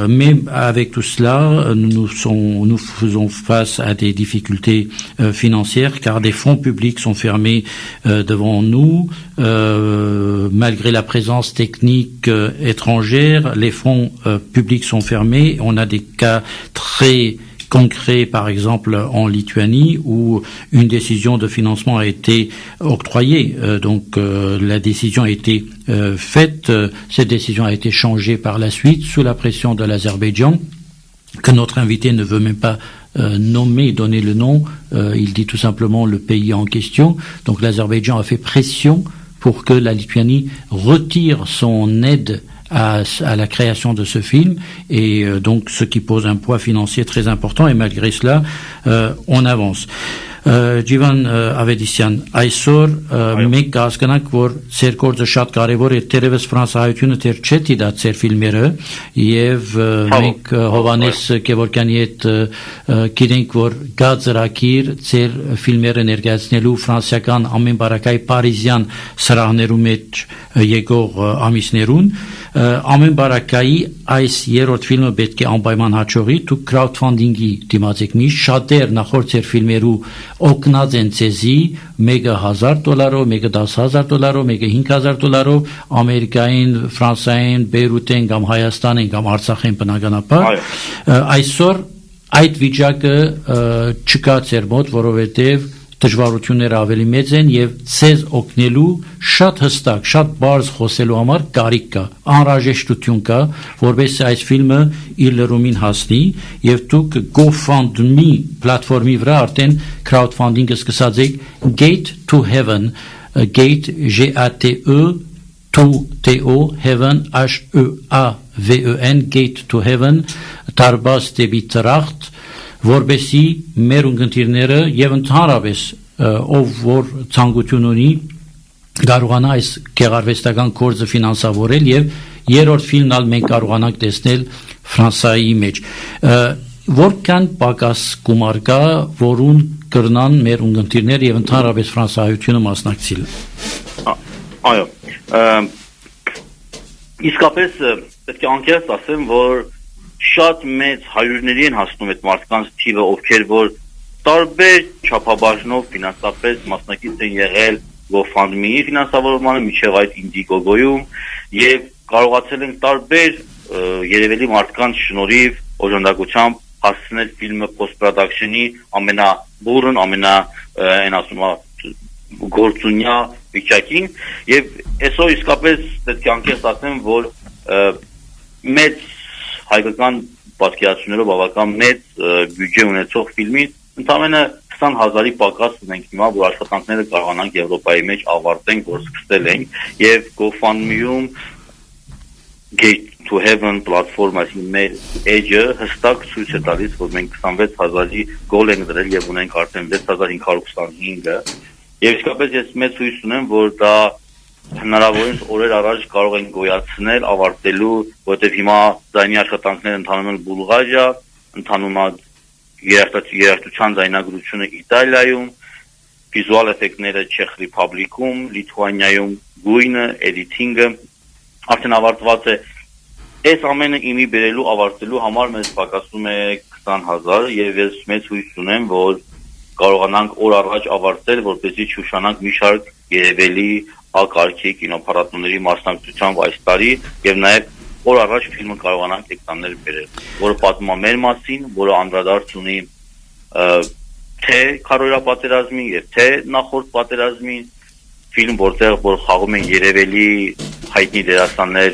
mais avec tout cela nous faisons face à des difficultés financières car des fonds publics sont fermés devant nous malgré la présence technique étrangère, les fonds publics sont fermés. On a des cas très concrets, par exemple en Lituanie, où une décision de financement a été octroyée. Donc la décision a été faite. Cette décision a été changée par la suite sous la pression de l'Azerbaïdjan, que notre invité ne veut même pas donner le nom. Il dit tout simplement le pays en question. Donc l'Azerbaïdjan a fait pression pour que la Lituanie retire son aide à la création de ce film et donc ce qui pose un poids financier très important et malgré cela on avance. Ջիվան Ավետիսյան, այսօր մենք կհասկանանք, որ ձեր գործը շատ կարևոր է, թերևս ֆրանսահայությունը դեռ չէ դիտացել ֆիլմերը եւ մենք Հովանես Գևորգյանի հետ գիտենք, որ գա ծրագիր ձեր ֆիլմերը ներկայացնելու ֆրանսիական ամեն բարակայի Փարիզյան սրահներում մեջ եկող ամիսներուն ամեն բարակայի այս երրորդ ֆիլմը պետք է անպայման հաջողի, դուք crowdfunding-ի դիմաց եք միշտ շատեր նախորդ ձեր ֆիլմերու օգնած են ցեզի, մեկը $1,000, մեկը $10,000, մեկը $5,000 Ամերիկային, Ֆրանսիային, Բեյրութեն կամ Հայաստանին կամ Արցախին բնականաբար այսօր այդ վիճակը չկա ձեր մոտ, որովհետև դժվարությունները ավելի մեծ են եւ ցեզ օգնելու շատ հստակ, շատ բարձ խոսելու համար կարիք կա, անհրաժեշտություն կա, որովհետեւ այս ֆիլմը իր լրումին հասնի եւ դուք GoFundMe պլատֆորմի վրա արդեն crowdfunding-ը սկսած եք Gate to Heaven, Gate G-A-T-E to Heaven H-E-A-V-E-N Gate to Heaven Tarbas դեպի տրախտ որբեսի մեր ունգընտիրները եւ ընդհանրապես ով որ ցանկություն ունի կարողանա այս գեղարվեստական կորձը ֆինանսավորել եւ երրորդ ֆիլմն ալ մենք կարողանանք տեսնել Ֆրանսիայի մեջ որքան պակաս գումար կա որուն կրնան մեր ունգընտիրները եւ ընդհանրապես ֆրանսահայությունը մասնակցել այո իսկապես պետք է անկեղծ ասեմ որ շատ մեծ հարյուրների են հասնում այդ մարդկանց թիվը, ովքեր որ տարբեր չափաբաժնով ֆինանսապես մասնակից են եղել GoFundMe-ի ֆինանսավորմանը, միջև այդ Indiegogo-ում եւ կարողացել են տարբեր երևելի մարդկանց շնորհիվ օժանդակությամբ հասցնել ֆիլմը post-production-ի ամենաբուրըն, այն ասում գործունյա վիճակին եւ այսօր իսկապես պետք է անկեղծ ասեմ, որ մեծ հայկական պատկերացումներով բավական մեծ բյուջե ունեցող ֆիլմին ընդամենը 20,000-ի պակաս ունենք հիմա, որ աշխատանքները կարողանանք Եվրոպայի մեջ ավարտենք, որ սկսել ենք եւ GoFundMe-ում Gate to Heaven պլատֆորմայի մեր edge-ը հստակ ցույց է տալիս, որ մենք 26,000-ի գոլ ենք դրել եւ ունենք արդեն 6,525-ը եւ իսկապես ես մեծ հույս ունեմ, որ դա հնարավորինս օրեր առաջ կարող են գոյացնել, ավարտելու, որովհետեւ հիմա ձայնի աշխատանքները ընթանում են Բուլղարիա, ընթանում է երաժշտության ձայնագրությունը Իտալիայում, վիզուալ էֆեկտները Չեխ Ռիփաբլիկում, Լիտվանիայում, գույնը, էդիթինգը արդեն ավարտված է։ Այս ամենը իմի բերելու ավարտելու համար մեզ պակասում է 20,000 եւ ես մեծ հույս ունեմ, որ կարողանանք օր առաջ ավարտել, որպեսզի շուշանանք մի շարք երևելի ակարգի կինոփառատոների մասնակցությամբ այս տարի եւ նաեւ օր առաջ ֆիլմը կարողանանք էկրաններ բերել, որը պատմում է մեր մասին, որը անդրադարձ ունի թե քարոզիա պատերազմին եւ թե նախորդ պատերազմին, ֆիլմ, որ խաղում են երևելի հայտնի դերասաններ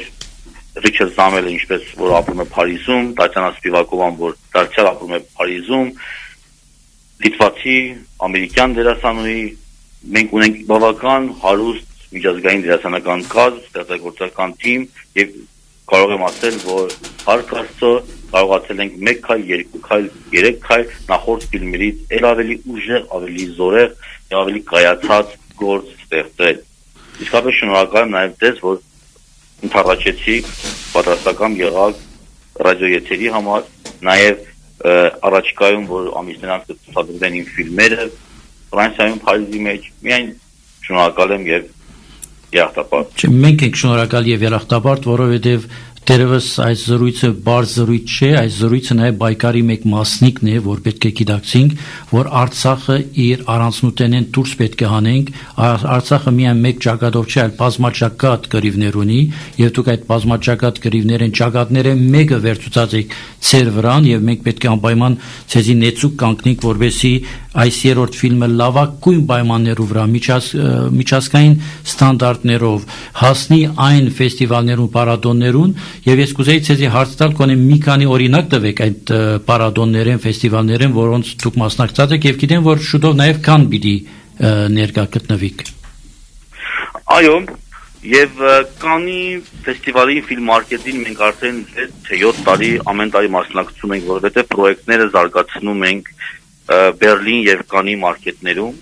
Ռիչարդ Զամելը, ինչպես որ ապրում է Փարիզում, Տատյանա Սպիվակովան, որ դարձյալ ապրում է Փարիզում, լիտվացի, ամերիկյան դերասանուհի, մենք ունենք բավական հարուստ միջազգային դերասանական կազմ, ստեղծագործական թիմ եւ կարող եմ ասել, որ հարկ Աստծո կարողացել ենք 1 քայլ, 2 քայլ, 3 քայլ նախորդ ֆիլմերից ել ավելի ուժեղ, ավելի զորեղ եւ ավելի կայացած գործ ստեղծել։ Իսկապես շնորհակալ եմ նաեւ դες, որ ընդառաջեցիք, պատրաստական եղաք ռադիոեթերի համար, նաեւ առաջիկայում, որ ամիսներ անց կցուցադրվեն իմ ֆիլմերը Ֆրանսիայում, Փարիզի մեջ, միայն շնորհակալ եմ եւ երախտապարտ։ Մենք ենք շնորհակալ եւ երախտապարտ, որովհետեւ դերևս այս զրույցը բարձ զրույց չէ, այս զրույցը նաեւ բայկարի մեկ մասնիկն է, որ պետք է գիտակցենք, որ Արցախը իր առանցնութենեն դուրս պետք է հանենք, Արցախը միայն մեկ ճակատով չէ, այլ բազմաճակատ կռիվներ ունի, եւ դուք այդ բազմաճակատ կռիվներեն ճակատները մեկը վերցուցած եք ծեր վրան եւ մենք պետք է անպայման ցեզի նեցուկ կանգնենք, որովհետեւ այս երրորդ ֆիլմը լավագույն պայմաններով վրա միջազգային ստանդարտներով հասնի այն ֆեստիվալներուն, պարադոններուն եւ ես կուզեի ցեզի հարց տալ կոնե մի քանի օրինակ տվեք այդ պարադոններեն, ֆեստիվալներեն, որոնց դուք մասնակցած եք եւ գիտեմ, որ շուտով նաեւ կան պիտի ներկա գտնվիք։ Այո, եւ Կաննի ֆեստիվալի ֆիլմ մարքեթին մենք արդեն 7 տարի ամեն տարի մասնակցում ենք, որովհետեւ պրոյեկտները զարգացնում ենք Բերլին եւ Կաննի մարքեթներում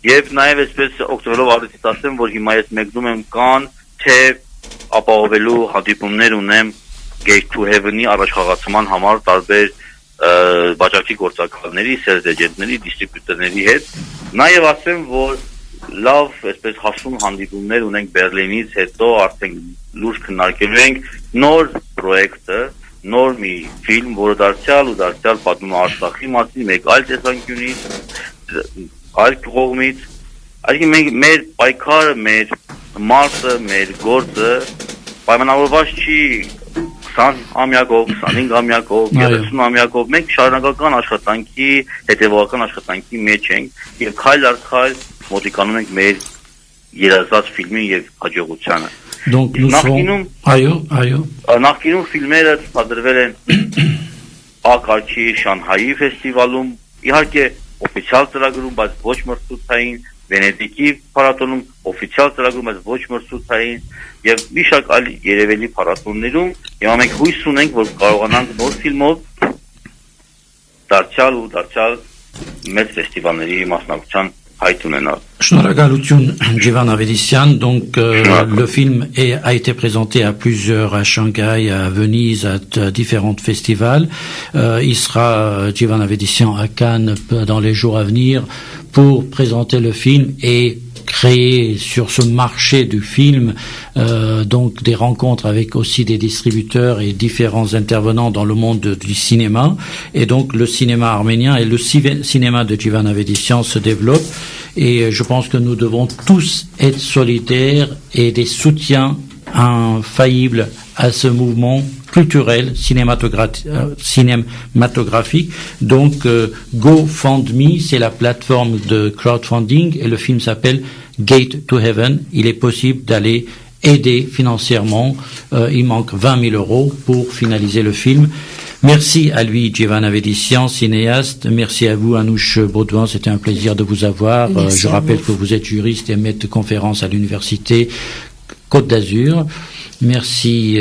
եւ նաեւ այսպես օգտվելով առիթից ասեմ, որ հիմա ես մեկնում եմ Կանն, թե ապահովելու հանդիպումներ ունեմ Gate to Heaven-ի առաջխաղացման համար տարբեր վաճառքի գործակալների, sales agent-ների, դիստրիբյուտորների հետ։ Նաեւ ասեմ, որ լավ, այսպես հասուն հանդիպումներ ունենք Բերլինից, հետո արդեն լուրջ քննարկելու ենք նոր պրոյեկտը, նոր մի ֆիլմ, որը դարձյալ պատմում է Արցախի մասին, մեկ այլ տեսանկյունից, այլ կողմից։ Այսինքն մեր պայքարը, մեր մարտը, մեր գործը պայմանավորված չի 20-ամյակով, 25-ամյակով, 30-ամյակով, մենք շարունակական աշխատանքի, հետևողական աշխատանքի մեջ ենք եւ քայլ առ քայլ մոտիկանում ենք մեր երազած ֆիլմին եւ հաջողությանը։ Donc nous serons Նախկինում ֆիլմերը ցուցադրվել են Ակարչի Շանհայի ֆեստիվալում, իհարկե օֆիցիալ ծրագրում, բայց ոչ մրցույթային, Վենետիկի փառատոնում օֆիցիալ ծրագրում, բայց ոչ մրցույթային եւ մի շարք այլ երևելի փառատոներում, եւ մենք հույս ունենք, որ կարողանանք նոր ֆիլմով դարձյալ մեծ ֆեստիվալների մասնակցության հայտ ունենալ։ Շնորհակալություն Ջիվան Ավետիսյան. Donc le film a été présenté à plusieurs, à Shanghai, à Venise, à différents festivals. Il sera Ջիվան Ավետիսյան à Cannes dans les jours à venir pour présenter le film et créer sur ce marché du film donc des rencontres avec aussi des distributeurs et différents intervenants dans le monde du cinéma, et donc le cinéma arménien et le cinéma de Ջիվան Ավետիսյան se développe, et je pense que nous devons tous être solidaires et des soutiens infaillibles à ce mouvement culturel cinématographique. Donc GoFundMe, c'est la plateforme de crowdfunding, et le film s'appelle Gate to Heaven, il est possible d'aller aider financièrement. Il manque 20 000 euros pour finaliser le film. Merci à lui, Giovanna Avedisian, cinéaste. Merci à vous, Anouche Baudouin. C'était un plaisir de vous avoir. Je rappelle que vous êtes juriste et maître de conférence à l'université Côte d'Azur. Merci,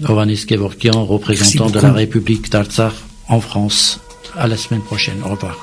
Ovanes Kevorkian, représentant de la République d'Artsakh en France. À la semaine prochaine. Au revoir.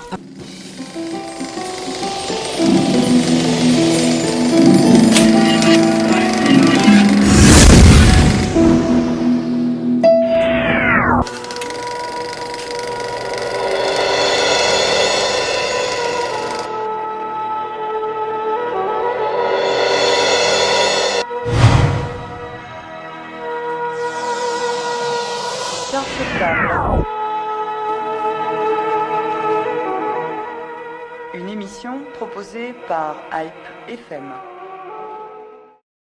Une émission proposée par Hype FM.